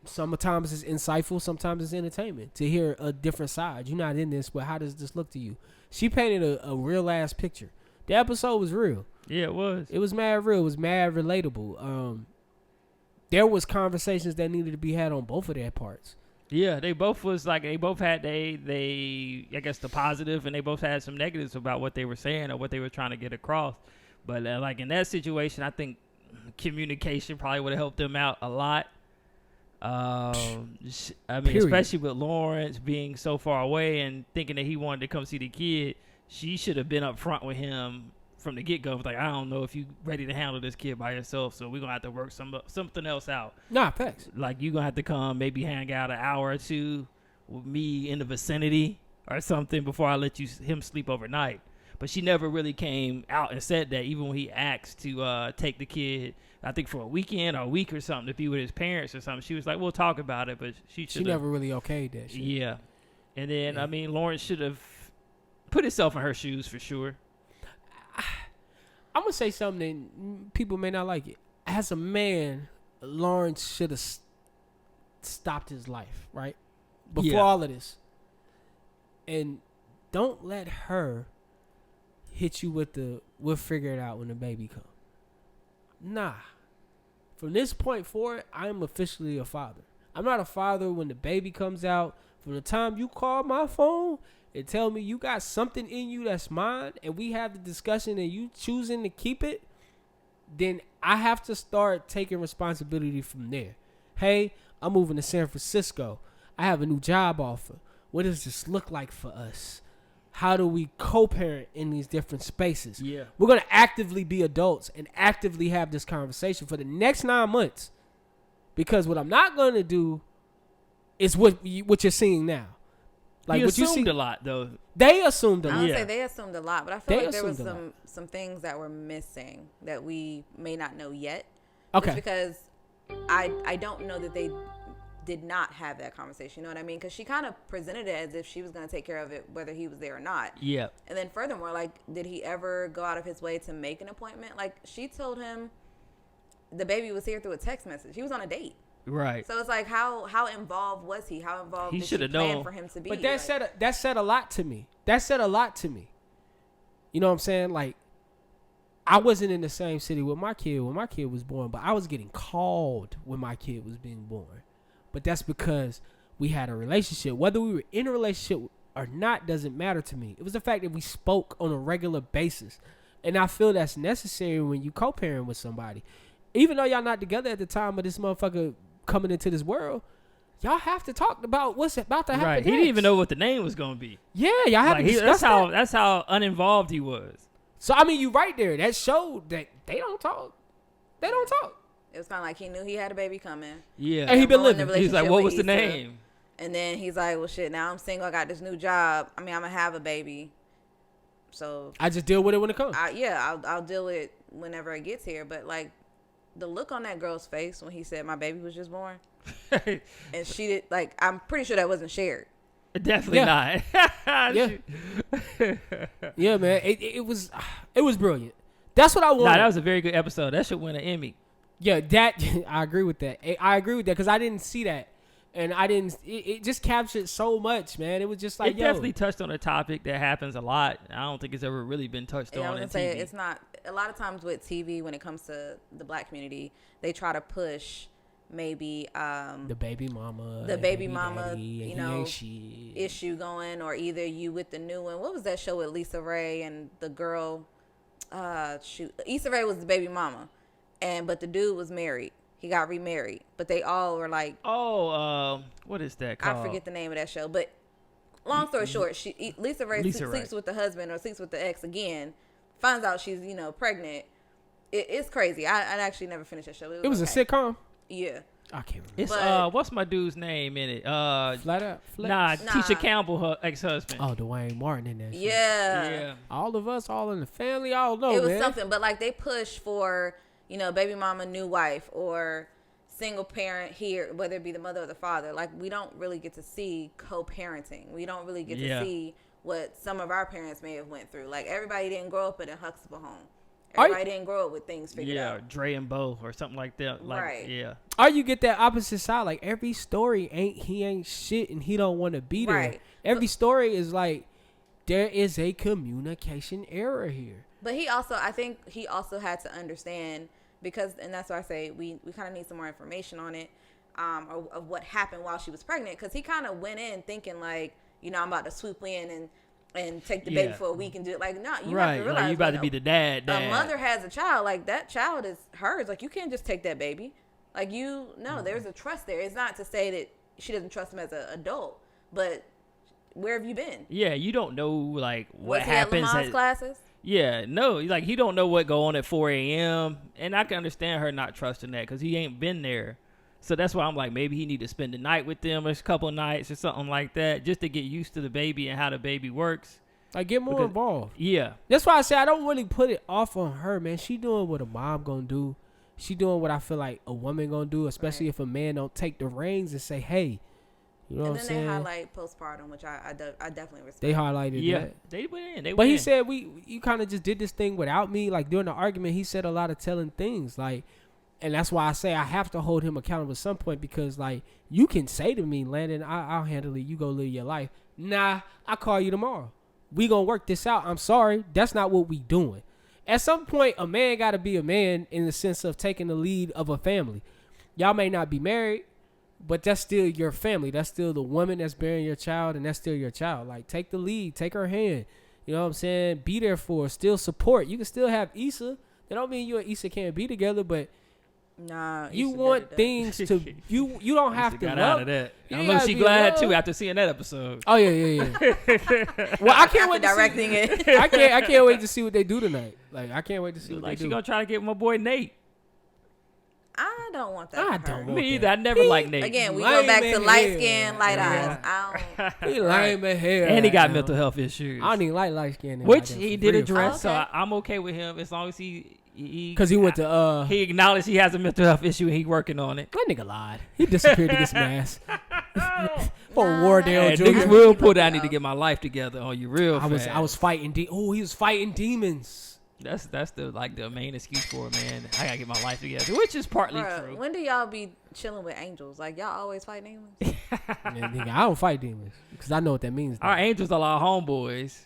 sometimes it's insightful, sometimes it's entertainment to hear a different side. You're not in this, but how does this look to you? She painted a real ass picture. The episode was real. Yeah, it was. It was mad real. It was mad relatable. There was conversations that needed to be had on both of their parts. Yeah, they both had they I guess the positive, and they both had some negatives about what they were saying or what they were trying to get across. But like in that situation, I think communication probably would have helped them out a lot. I mean, Period. especially with Lawrence being so far away and thinking that he wanted to come see the kid, she should have been up front with him from the get-go. Like, I don't know if you ready to handle this kid by yourself, so we're going to have to work something else out. Nah, facts. Like, you're going to have to come maybe hang out an hour or two with me in the vicinity or something before I let him sleep overnight. But she never really came out and said that, even when he asked to take the kid, I think for a weekend or a week or something, to be with his parents or something. She was like, we'll talk about it, but she She never really okayed that shit. Yeah. And then, I mean, Lawrence should have put himself in her shoes for sure. I'm going to say something that people may not like it. As a man, Lawrence should have stopped his life, right? Before all of this. And don't let her hit you with the, we'll figure it out when the baby comes. Nah. From this point forward, I am officially a father. I'm not a father when the baby comes out. From the time you call my phone and tell me you got something in you that's mine, and we have the discussion and you choosing to keep it, then I have to start taking responsibility from there. Hey, I'm moving to San Francisco. I have a new job offer. What does this look like for us? How do we co-parent in these different spaces? Yeah. We're going to actively be adults and actively have this conversation for the next 9 months. Because what I'm not going to do is what you're seeing now. Like he what you assumed see, a lot, though. They assumed a I lot. don't Yeah. say they assumed a lot, but I feel They like there was assumed some things that were missing that we may not know yet. Okay. Just because I don't know that they did not have that conversation. You know what I mean? Because she kind of presented it as if she was going to take care of it whether he was there or not. Yeah. And then furthermore, like, did he ever go out of his way to make an appointment? Like, she told him the baby was here through a text message. He was on a date. Right. So it's like, how involved was he? How involved He did she shoulda plan known. for him to be? But that said a lot to me. That said a lot to me. You know what I'm saying? Like, I wasn't in the same city with my kid when my kid was born, but I was getting called when my kid was being born. But that's because we had a relationship. Whether we were in a relationship or not doesn't matter to me. It was the fact that we spoke on a regular basis. And I feel that's necessary when you co-parent with somebody. Even though y'all not together at the time of this motherfucker coming into this world, y'all have to talk about what's about to happen. Right. He didn't even know what the name was going to be. Yeah, y'all have Like, to discuss that. that's how uninvolved he was. So, I mean, you right there. That showed that they don't talk. They don't talk. It was kind of like he knew he had a baby coming. Yeah. And he been Ruined the living. He's like, relationship what with was the Issa. name? And then he's like, well, shit, now I'm single. I got this new job. I mean, I'm going to have a baby. So, I just deal with it when it comes. I'll deal with it whenever it gets here. But, like, the look on that girl's face when he said my baby was just born. And she did, like, I'm pretty sure that wasn't shared. Definitely not. Yeah. Yeah, man. It was brilliant. That's what I wanted. Nah, that was a very good episode. That should win an Emmy. Yeah, that I agree with that. I agree with that because I didn't see that, and I didn't. It just captured so much, man. It was just like It definitely touched on a topic that happens a lot. I don't think it's ever really been touched Yeah, I on was in gonna say TV. it's not. A lot of times with TV, when it comes to the black community, they try to push maybe the baby mama, the and baby mama, daddy, you and he know, ain't shit. issue going, or either you with the new one. What was that show with Lisa Ray and the girl? Issa Rae was the baby mama, but the dude was married. He got remarried, but they all were like, what is that called? I forget the name of that show. But long story short, Lisa Ray sleeps with the husband or sleeps with the ex again. Finds out she's pregnant. It's crazy. I actually never finished that show. It was okay. a sitcom. Yeah. I can't remember. It's But- what's my dude's name in it? Flat out. Nah, Tisha Campbell, her ex-husband. Oh, Dwayne Martin in that. shit. Yeah. All of us, all in the family, all know. It was man. something, but like they push for, baby mama, new wife, or single parent here, whether it be the mother or the father. Like, we don't really get to see co-parenting. We don't really get to see what some of our parents may have went through. Like, everybody didn't grow up in a Huxtable home. Everybody didn't grow up with things figured out. Dre and Bo or something like that. Like, Right. Yeah. Or you get that opposite side. Like, every story ain't shit and he don't want to be there. Right. Every story is like, there is a communication error here. But I think he also had to understand, and that's why I say we kind of need some more information on it, of what happened while she was pregnant. Because he kind of went in thinking like, I'm about to swoop in and take the baby for a week and do it. Like, no, you have to realize, like you about to be the dad. A mother has a child. Like, that child is hers. Like, you can't just take that baby. Like, there's a trust there. It's not to say that she doesn't trust him as an adult, but where have you been? Yeah, you don't know like what Was happens. he at Lamont's classes? Yeah, no, like he don't know what go on at 4 a.m. And I can understand her not trusting that because he ain't been there. So that's why I'm like, maybe he need to spend the night with them, or a couple of nights or something like that, just to get used to the baby and how the baby works. Like, get more involved. Yeah. That's why I say I don't really put it off on her, man. She doing what a mom gonna do. She doing what I feel like a woman gonna do, especially if a man don't take the reins and say, hey, You know what I'm And then saying? they highlight postpartum, which I definitely respect. They highlighted Yeah, that. they went in. They But went he in. said you kind of just did this thing without me. Like during the argument, he said a lot of telling things. Like, and that's why I say I have to hold him accountable at some point because like you can say to me, Landon, I'll handle it. You go live your life. Nah, I'll call you tomorrow. We gonna work this out. I'm sorry, that's not what we doing. At some point, a man got to be a man in the sense of taking the lead of a family. Y'all may not be married, but that's still your family. That's still the woman that's bearing your child, and that's still your child. Like, take the lead. Take her hand. You know what I'm saying? Be there for her. Still support. You can still have Issa. That don't mean you and Issa can't be together, but Nah, you Issa want did it. things to... You don't have to got love. out of that. You I ain't know gotta she be glad love. too after seeing that episode. Oh, yeah. Well, I can't wait to directing see... it. I can't wait to see what they do tonight. Like, I can't wait to see what Like they she do. gonna try to get my boy Nate. I don't want that. I for don't her. want Me either. that. I never liked Nate. Again, we Lame go back in to light hell. skin, light Yeah. eyes. I don't. He lame as hell. And he got right now. mental health issues. I don't even like light skin. Which he did address, Oh, so okay. I'm okay with him as long as he Because he went to... he acknowledged he has a mental health issue and he working on it. That nigga lied. He disappeared to get some ass. For Wardale And Jr. niggas will put I need to get my life together on you real fast. I was fighting. He was fighting demons. That's the main excuse for it, man. I gotta get my life together, which is partly Bruh, true. when do y'all be chilling with angels? Like y'all always fight demons? Man, nigga, I don't fight demons because I know what that means. Our angels are our homeboys.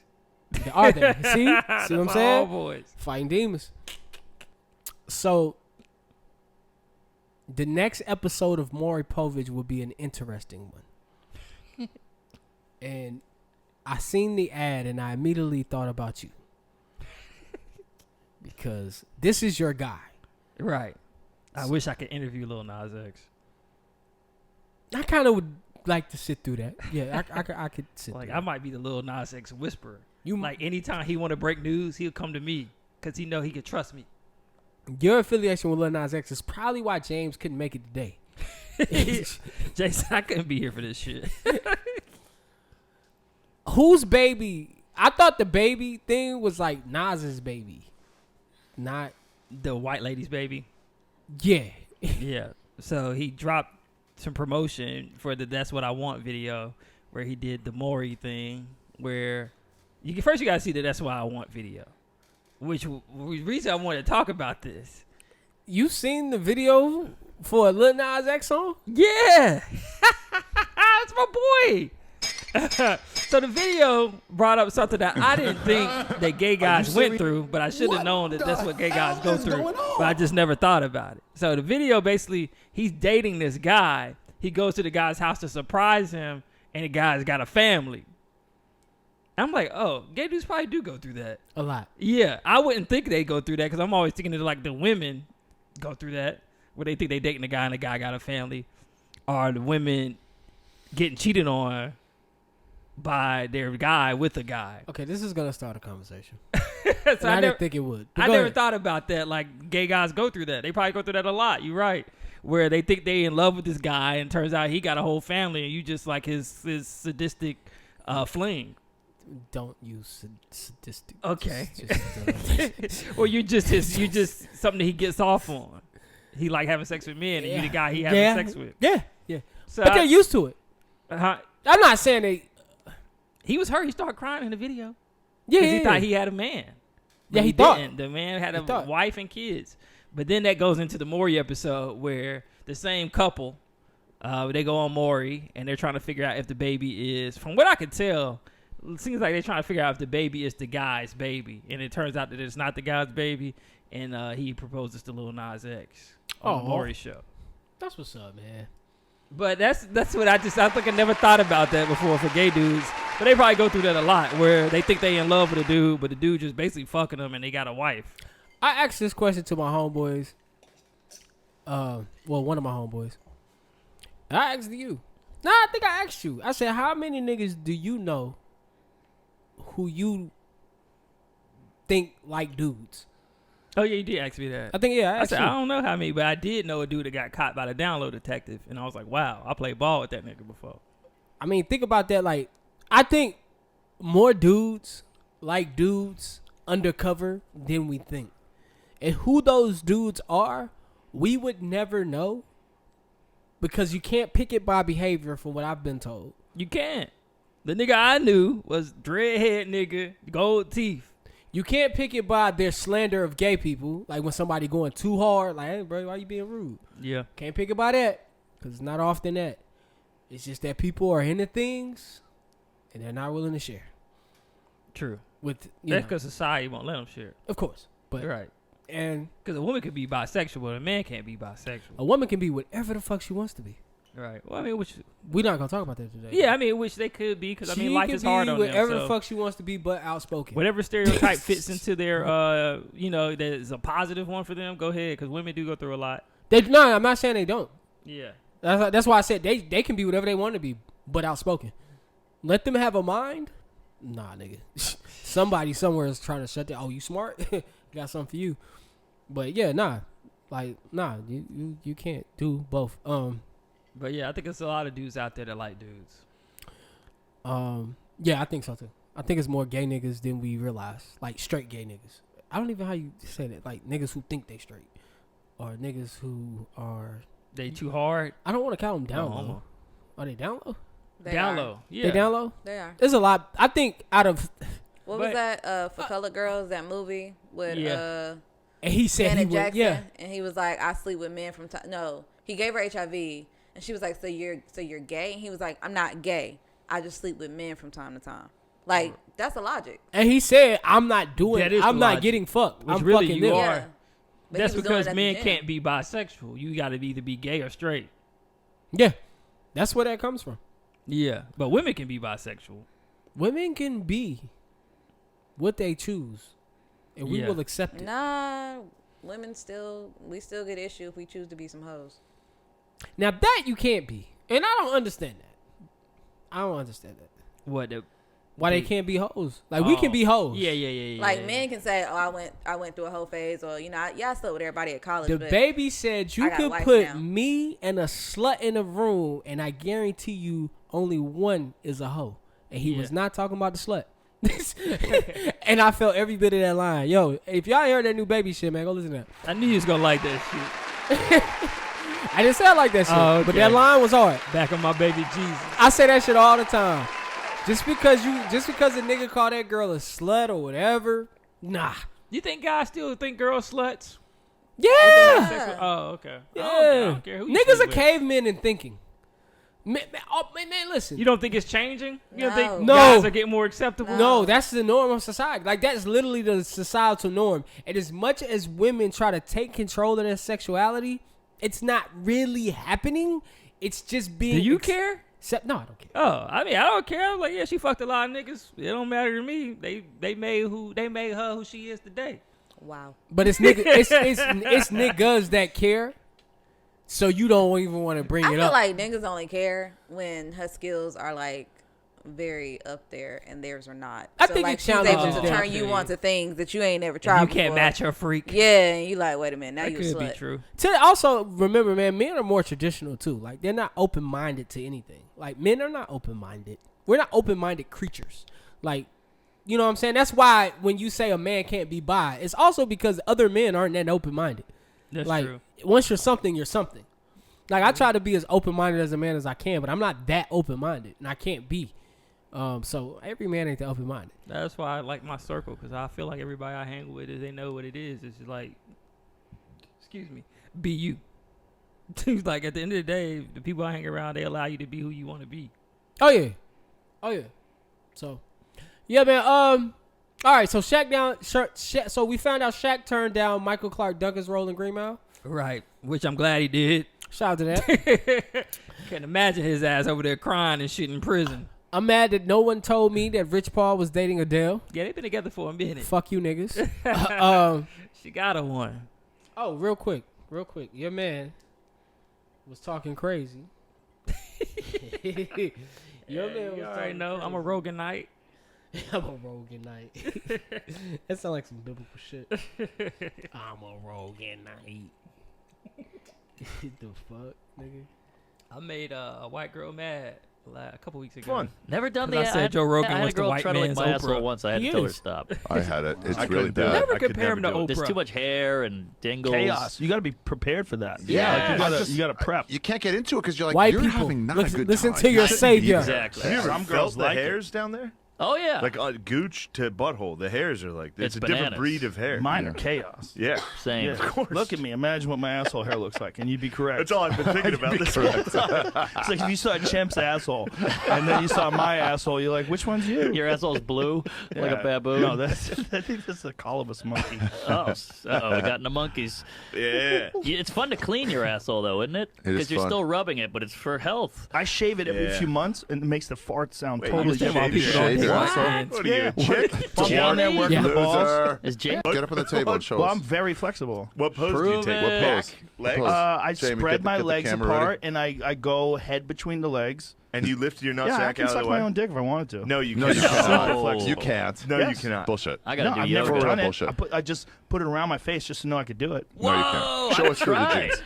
Are they? See what That's I'm our saying? homeboys. Fighting demons. So the next episode of Maury Povich will be an interesting one. And I seen the ad and I immediately thought about you. Because this is your guy. Right. I wish I could interview Lil Nas X. I kind of would like to sit through that. Yeah, I could sit Like through I might be the Lil Nas X whisperer. You- Like anytime he want to break news, he'll come to me because he know he can trust me. Your affiliation with Lil Nas X is probably why James couldn't make it today. Jason, I couldn't be here for this shit. Whose baby? I thought the baby thing was like Nas's baby. Not, The white lady's baby. yeah. Yeah. So he dropped some promotion for the That's What I Want video where he did the Maury thing where you gotta see the That's What I Want video. Which reason I wanted to talk about this. You seen the video for a Lil Nas X song? Yeah. That's my boy. So the video brought up something that I didn't think that gay guys went through, but I should have known that that's what gay guys go through, but I just never thought about it. So the video basically, he's dating this guy. He goes to the guy's house to surprise him, and the guy's got a family. I'm like, oh, gay dudes probably do go through that. A lot. Yeah, I wouldn't think they go through that because I'm always thinking that like the women go through that, where they think they dating a guy and the guy got a family, or the women getting cheated on by their guy with a guy. Okay, this is gonna start a conversation. So And I didn't think it would. But I go never ahead. thought about that. Like gay guys go through that. They probably go through that a lot. You're right. Where they think they in love with this guy and turns out he got a whole family and you just like his sadistic fling. Don't use sadistic. Okay. Just, Or you just something that he gets off on. He like having sex with men and you the guy he having yeah, sex with. Yeah. So But they're used to it. I'm not saying they. he was hurt. He started crying in the video. Yeah, Because he thought he had a man. But Yeah, he thought. didn't. The man had He a thought. wife and kids. But then that goes into the Maury episode where the same couple, they go on Maury and they're trying to figure out if the baby is, from what I could tell, it seems like they're trying to figure out if the baby is the guy's baby. And it turns out that it's not the guy's baby. And he proposes to Lil Nas X on the Maury show. That's what's up, man. But that's what I think I never thought about that before for gay dudes. But they probably go through that a lot where they think they in love with a dude, but the dude just basically fucking them and they got a wife. I asked this question to my homeboys. Well, one of my homeboys. I asked you. Nah, I think I asked you. I said, how many niggas do you know who you think like dudes? Oh, yeah, you did ask me that. I think, yeah, I I asked said, you. I don't know how many, but I did know a dude that got caught by the download detective. And I was like, wow, I played ball with that nigga before. I mean, think about that. Like, I think more dudes like dudes undercover than we think. And who those dudes are, we would never know because you can't pick it by behavior from what I've been told. You can't. The nigga I knew was dreadhead nigga, gold teeth. You can't pick it by their slander of gay people. Like when somebody going too hard, like, hey, bro, why you being rude? Yeah. Can't pick it by that because it's not often that. It's just that people are into things and they're not willing to share. True. With That's because society won't let them share. Of course. But Right. And Because a woman could be bisexual, but a man can't be bisexual. a woman can be whatever the fuck she wants to be. Right. Well, I mean, which... We're not going to talk about that today. Yeah, I mean, which they could be, because, I mean, life is hard on them. whatever So the fuck she wants to be, but outspoken. whatever stereotype fits into their, you know, that is a positive one for them, go ahead, because women do go through a lot. No, I'm not saying they don't. Yeah. That's why I said they can be whatever they want to be, but outspoken. Let them have a mind. Nah, nigga. Somebody somewhere is trying to shut down. Oh, you smart? Got something for you. But yeah, nah. Like, nah, you can't do both. But yeah, I think it's a lot of dudes out there that like dudes. Yeah, I think so too. I think it's more gay niggas than we realize. Like straight gay niggas. I don't even know how you say that. Like niggas who think they straight. Or niggas who are... They too hard? I don't want to call them down No, low. Are they down low? They Down are. low. Yeah. They down low? They are. There's a lot. I think out of... What was that for Colored Girls, that movie with And he said Janet he would, Jackson, yeah. and he was like, I sleep with men from time. No, he gave her HIV, and she was like, so you're gay? And he was like, I'm not gay. I just sleep with men from time to time. Like, that's the logic. And he said, I'm not doing That is I'm the not logic. getting fucked. Which I'm really fucking you them. are. Yeah. But That's he was doing because it at the men gym. can't be bisexual. You got to either be gay or straight. Yeah. That's where that comes from. Yeah. But women can be bisexual. Women can be what they choose. And we Yeah. will accept it. Nah, we still get issue if we choose to be some hoes. Now that you can't be. And I don't understand that. I don't understand that. What? Why they can't be hoes. Like we can be hoes. Yeah. Like men can say, "Oh, I went through a whole phase," or I slept with everybody at college. The but baby said you I got a could wife put now. me and a slut in a room, and I guarantee you only one is a hoe. And he was not talking about the slut. And I felt every bit of that line. Yo, if y'all heard that new baby shit, man, go listen to that. I knew you was going to like that shit. I didn't sound like that shit, Oh, but okay. that line was hard. Back on my baby Jesus. I say that shit all the time. Just because a nigga call that girl a slut or whatever, nah. You think guys still think girls sluts? Yeah. Oh, okay. Yeah. I don't care who you Niggas sleep are with. cavemen in thinking. Man, listen. You don't think it's changing? You don't think No. guys are getting more acceptable? No, that's the norm of society. Like, that's literally the societal norm. And as much as women try to take control of their sexuality, it's not really happening. It's just being... Do you care? No, I don't care. Oh, I mean, I don't care. I'm like, yeah, she fucked a lot of niggas. It don't matter to me. They made her who she is today. wow. But it's niggas that care, so you don't even want to bring I it feel up. like niggas only care when her skills are like very up there and theirs are not. I so think like it she's sounds able like to that. turn you on to things that you ain't never And tried you can't before. match her freak. Yeah, and you like, wait a minute, now That you a could be slut. true. To also remember, man, men are more traditional too. Like, they're not open-minded to anything. Like, men are not open-minded. We're not open-minded creatures. Like, you know what I'm saying? That's why when you say a man can't be bi, it's also because other men aren't that open-minded. That's Like, true. once you're something, you're something. Like, I try to be as open-minded as a man as I can, but I'm not that open-minded, and I can't be. So every man ain't that open-minded. That's why I like my circle, because I feel like everybody I hang with, they know what it is. It's just like, excuse me, be you. Like, at the end of the day, the people I hang around, they allow you to be who you want to be. Oh yeah. So, yeah, man. All right. So so we found out Shaq turned down Michael Clark Duncan's role in Green Mile. Right. Which I'm glad he did. Shout out to that. Can't imagine his ass over there crying and shit in prison. I'm mad that no one told me that Rich Paul was dating Adele. Yeah, they've been together for a minute. Fuck you, niggas. She got a one. Oh, real quick. Your man was talking crazy. Your man was You already talking know, crazy. I'm a Roganite. I'm a rogue at night. That sounds like some biblical shit. I'm a rogue at night. The fuck, nigga? I made a white girl mad. a couple weeks ago. Fun. Never done 'Cause the. I said Joe Rogan I had was a the girl white try to lick man's my asshole Oprah. once. I had He to tell her is. stop. I had it. It's I really couldn't do it. bad. Never I could compare him to never do it. There's Oprah. too much hair and dingles. Chaos. You got to be prepared for that. Yeah, Like, you got to prep. You can't get into it because you're like, White you're people, having not a good listen time. to your You shouldn't be savior. there. Exactly. Have you ever Some felt girls the like it. hairs down there? Oh yeah. Like gooch to butthole. The hairs are like It's a different bananas. breed of hair. Mine are chaos. Yeah. Same. Yeah. Of course. Look at me. Imagine what my asshole hair looks like, and you'd be correct. That's all I've been thinking about this whole time. It's like if you saw a chimp's asshole, and then you saw my asshole, you're like, which one's you? Your asshole's blue, like a Yeah. baboon. No, I think that's a colobus monkey. Oh, we got into monkeys. Yeah. It's fun to clean your asshole, though, isn't it? It is Because you're fun. still rubbing it, but it's for health. I shave it every Yeah. few months, and it makes the fart sound Wait, totally you shave different. your People don't shave hate your it. asshole? What are you, a chick? I'm down there working Yeah. the balls. Loser. Is Jake? Get up on the table and show Well, us. I'm very flexible. What pose do you Prove take? it. What pose? pose? Legs? What pose? I Jamie, spread my get the legs camera apart, ready. and I go head between the legs. And you lift your Yeah, I nutsack can out of suck the my way? own dick if I wanted to. No, you No, you cannot. cannot. Oh. You can't. No, you Yes. cannot. Bullshit. I gotta No, do I've yoga. never done it. Bullshit. I just put it around my face just to know I could do it. No, you Whoa, can't. Show I us through the tried. jeans.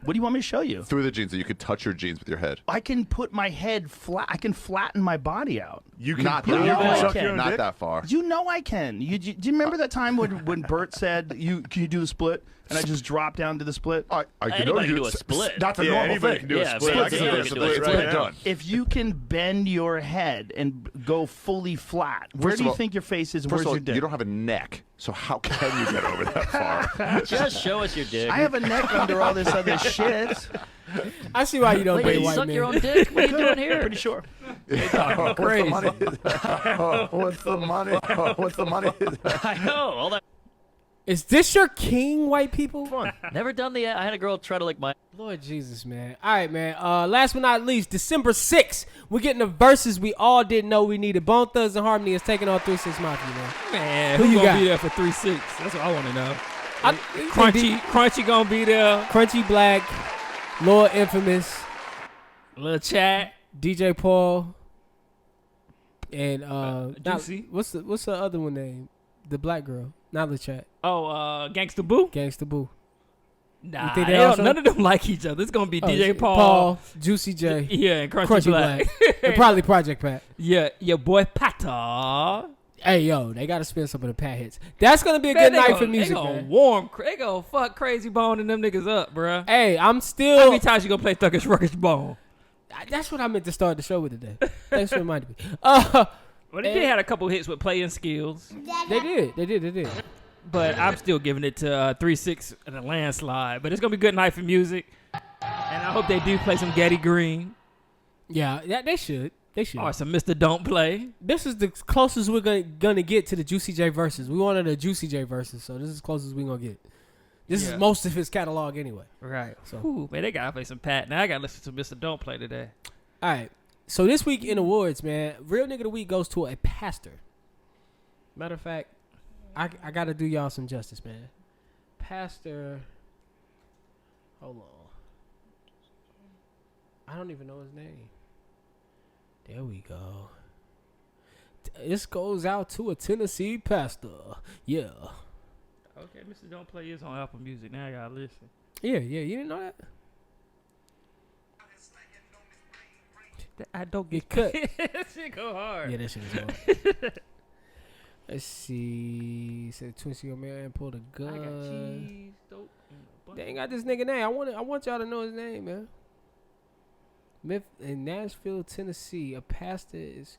What do you want me to show you? Through the jeans, that you could touch your jeans with your head. I can put my head flat. I can flatten my body out. You can Not put that your far. you far. suck your own Not dick? that far. You know I can. Do you remember that time when Bert said, can you do the split? And I just dropped down to the split? I can Anybody know can do a split. That's a Yeah, normal anybody thing. can do a Yeah, split. but I can do a anybody can do a split split. right now. Done. If you can bend your head and go fully flat, where First do of you all- think your face is? First Where's of all, your dick? you don't have a neck, so how can you get over that far? Just show us your dick. I have a neck under all this other shit. I see why you don't Wait, date you white suck men. your own dick? What are you doing here? Pretty sure. Crazy. What's the money? What's the money? I know. All that. Is this your king, white people? Never done the. I had a girl try to lick my. Lord Jesus, man. All right, man. Last but not least, December 6th, we're getting the verses we all didn't know we needed. Bone Thugs and Harmony is taking on 3-6 Mafia, man. Man, Who who you gonna got? be there for 3-6? That's what I want to know. Crunchy, Crunchy gonna be there. Crunchy Black, Lord Infamous, Lil Chat. DJ Paul, and Juicy. what's the other one name? The black girl, not the chat. Oh, Gangsta Boo. Gangsta Boo. Nah, think they they don't, also- none of them like each other. It's gonna be Oh, DJ Paul. Juicy J, Yeah, and Crunchy, Crunchy Black. Black, and probably Project Pat. Yeah, your boy Pata. Hey yo, they gotta spin some of the Pat hits. That's gonna be a Man, good they night gonna- for music, They gonna man. they gonna fuck Crazy Bone and them niggas up, bruh. Hey, I'm How still. many times you gonna play Thuggish Ruggish Bone? That's what I meant to start the show with today. Thanks for reminding me. Well, they Hey. did have a couple hits with playing skills, They did. but I'm still giving it to 3-6 in a landslide. But it's gonna be a good night for music, and I hope they do play some Getty Green Yeah, they should. They should. or some Mr. Don't Play. This is the closest we're gonna get to the Juicy J verses. We wanted a Juicy J verses, so this is as close as we're gonna get. This Yeah. is most of his catalog anyway. Right. So- Ooh, man, they gotta play some Pat. Now I gotta listen to Mr. Don't Play today. All right. So this week in awards, man, Real Nigga of the Week goes to a pastor. Matter of fact, I gotta do y'all some justice, man. Pastor. Hold on. I don't even know his name. There we go. This goes out to a Tennessee pastor. Yeah. Okay, Mr. Don't Play is on Apple Music. Now I gotta listen. Yeah. You didn't know that? I don't Get get cut. that shit go hard. Yeah, that shit is hard. Let's see. Said Twin Cigar man pulled a I got gun. cheese, dope, and a bunch They ain't got this nigga name. I want y'all to know his name, man. Myth in Nashville, Tennessee. A pastor is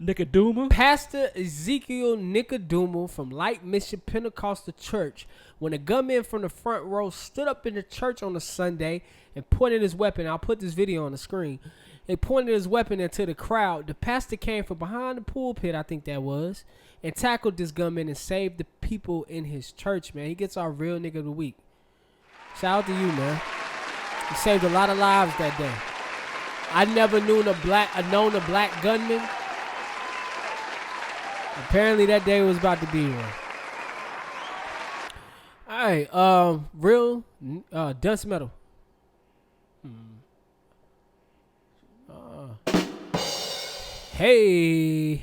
Nicoduma. Pastor Ezekiel Nicoduma from Light Mission Pentecostal Church. When a gunman from the front row stood up in the church on a Sunday and pointed his weapon, I'll put this video on the screen. He pointed his weapon into the crowd. The pastor came from behind the pulpit, I think that was, and tackled this gunman and saved the people in his church, man. He gets our Real Nigga of the Week. Shout out to you, man. You saved a lot of lives that day. I never known a black gunman. Apparently that day was about to be one. All right, Real Dunce Metal. Hey,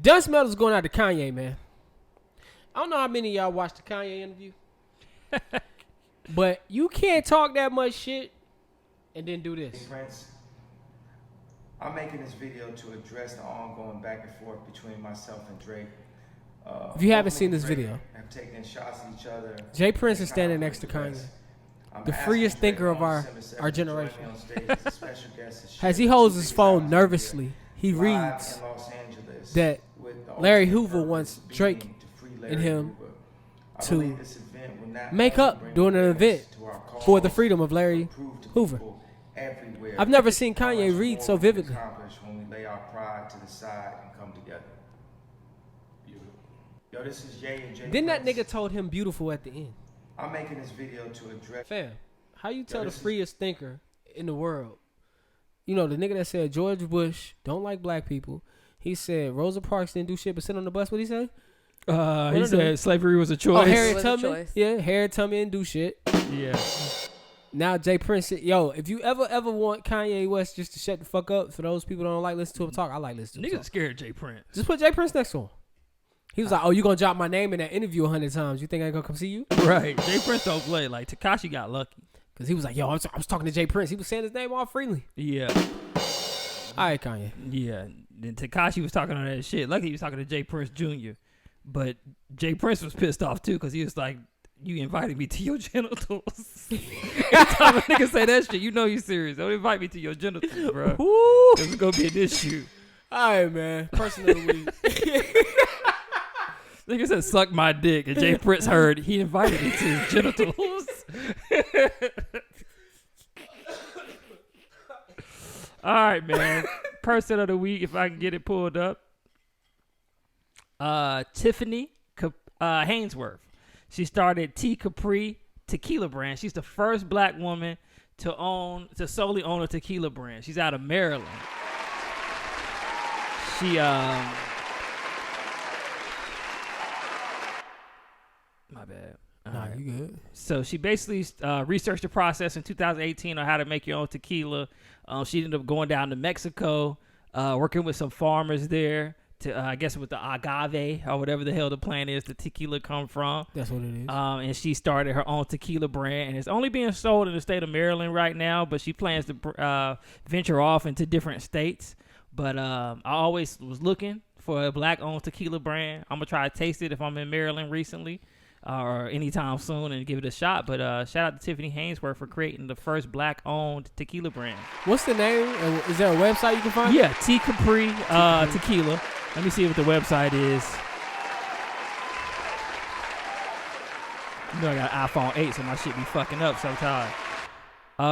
Dunce Metal's going out to Kanye, man. I don't know how many of y'all watched the Kanye interview, but you can't talk that much shit and then do this. Prince, I'm making this video to address the ongoing back and forth between myself and Drake. If you haven't both me seen and this Drake video, have taken shots at each other. Jay Prince in is standing conflict next to with Kanye, us. I'm the asking freest Drake thinker of on our December 7th our to join generation. me on stage as a special guest to share As he the holds two his biggest phone albums of the nervously, year, he live reads in Los Angeles, that with the Larry ultimate Hoover purpose wants being Drake to free and Larry him Hoover. I to believe this event will not make only up bring during an awareness event to our cause, for the freedom of Larry but prove to Hoover. people everywhere I've never seen how Kanye much read more so we can vividly. accomplish when we lay our pride to the side and come together. Yo, this is Jay and Jay. Then that Prince. nigga told him beautiful at the end. I'm making this video to address. Fam, how you tell the this is- freest thinker in the world? You know, the nigga that said George Bush don't like black people. He said Rosa Parks didn't do shit but sit on the bus. What he say? He said slavery was a choice. Oh, Harriet was a Tubman. choice. Yeah, Harriet Tubman didn't do shit. Yeah. Now Jay Prince said, yo, if you ever want Kanye West just to shut the fuck up, for those people that don't like listen to him talk, I like listening to him Niggas talk. scared of Jay Prince. Just put Jay Prince next to him. He was like, oh, you gonna drop my name in that interview 100 times. You think I ain't gonna come see you? Right. Jay Prince don't play. Like, Tekashi got lucky. Because he was like, yo, I was talking to Jay Prince. He was saying his name all freely. Yeah. All right, Kanye. Yeah. Then Tekashi was talking on that shit. Lucky he was talking to Jay Prince Jr. But Jay Prince was pissed off, too, because he was like, you invited me to your genitals. Every time a nigga say that shit, you know you serious. Don't invite me to your genitals, bro. Because it's going to be an issue. All right, man. Person of the week. Nigga said, suck my dick. And Jay Prince heard he invited me to his genitals. All right, man. Person of the week, if I can get it pulled up. Tiffany Hainsworth. She started Tea Capri tequila brand. She's the first black woman to solely own a tequila brand. She's out of Maryland. She my bad. All Nah, right. you good. So she basically researched the process in 2018 on how to make your own tequila. She ended up going down to Mexico, working with some farmers there to, I guess, with the agave or whatever the hell the plant is the tequila come from. That's what it is. And she started her own tequila brand, and it's only being sold in the state of Maryland right now, but she plans to venture off into different states. But I always was looking for a black-owned tequila brand. I'm going to try to taste it if I'm in Maryland recently. Or anytime soon and give it a shot. But shout out to Tiffany Hainsworth for creating the first black-owned tequila brand. What's the name? Is there a website you can find? Yeah, Tea Capri Tequila. Let me see what the website is. You know I got an iPhone 8, so my shit be fucking up sometimes.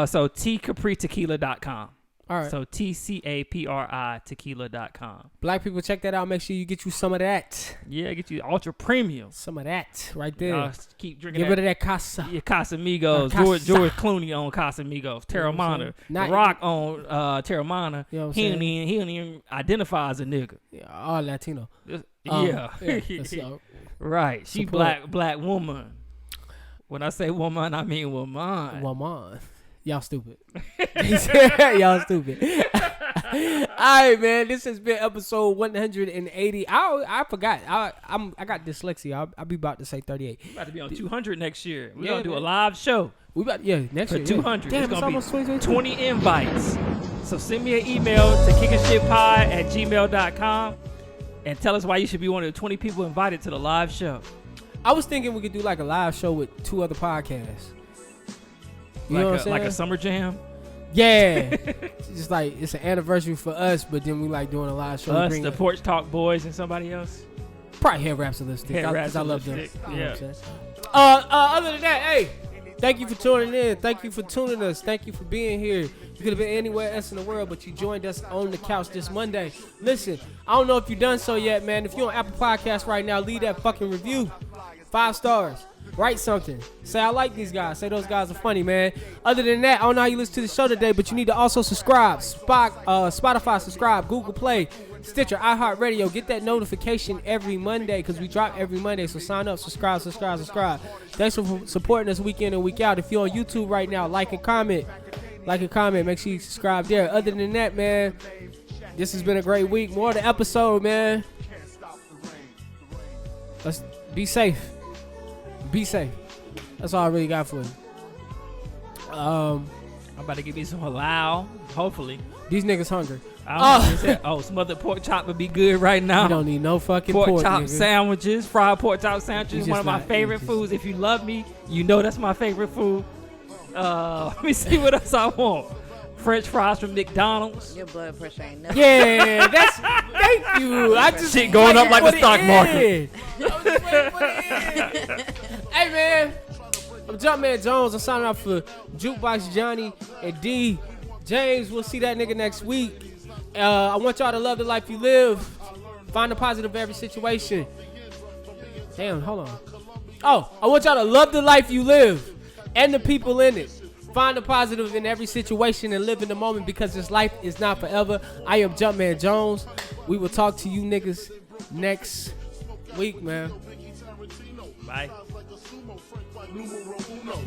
So teacapritequila.com. All right. So TCAPRI tequila.com. Black people, check that out. Make sure you get you some of that. Yeah, get you ultra premium. Some of that right there. Keep drinking Get that. rid of that casa. Yeah, Casamigos. Casa. George Clooney on Casamigos. Terramana. Not- The Rock on Terramana. You know what I'm he saying? don't even identify as a nigga. Yeah, all Latino. Yeah. Let's go. Right. She Support. black woman. When I say woman, I mean woman. Woman. Y'all stupid. Y'all stupid. All right, man. This has been episode 180. I forgot. I got dyslexia. I'll be about to say 38. We're about to be on 200 next year. We're Yeah, going to do a man. live show. We about next For year. 200. Damn, It's it's gonna be almost 2022. 20 invites. So send me an email to kickingshitpod@gmail.com and tell us why you should be one of the 20 people invited to the live show. I was thinking we could do like a live show with 2 other podcasts. You know what I'm saying? Like a summer jam. Yeah. Just like it's an anniversary for us, but then we like doing a live show. Us, the Porch Talk Boys, and somebody else. Probably Head Wraps and Lipstick. Head Wraps Because I and love them. Lipstick, You know yeah. what I'm saying? Other than that, hey, thank you for tuning in. Thank you for tuning us. Thank you for being here. You could have been anywhere else in the world, but you joined us on the couch this Monday. Listen, I don't know if you've done so yet, man. If you're on Apple Podcasts right now, leave that fucking review. 5 stars. Write something. Say I like these guys. Say those guys are funny, man. Other than that, I don't know how you listen to the show today, but you need to also subscribe. Spotify, subscribe. Google Play, Stitcher, iHeartRadio. Get that notification every Monday because we drop every Monday. So sign up, subscribe. Thanks for supporting us week in and week out. If you're on YouTube right now, like and comment. Make sure you subscribe there. Other than that, man, this has been a great week. More of the episode, man. Let's be safe. Be safe. That's all I really got for you. I'm about to give me some halal, hopefully. These niggas hungry. Smothered pork chop would be good right now. You don't need no fucking pork chop nigga. sandwiches, fried pork chop sandwiches, You one of just my not- favorite you just- foods. If you love me, you know that's my favorite food. Let me see what else I want. French fries from McDonald's. Your blood pressure ain't nothing. Yeah, that's. Thank you. I just Shit going up like the stock market. Hey man, I'm Jumpman Jones. I'm signing off for Jukebox Johnny and D. James, we'll see that nigga next week. I want y'all to love the life you live. Find the positive in every situation. Damn, hold on. Oh, I want y'all to love the life you live and the people in it. Find the positive in every situation and live in the moment because this life is not forever. I am Jumpman Jones. We will talk to you niggas next week, man. Bye. Numero uno.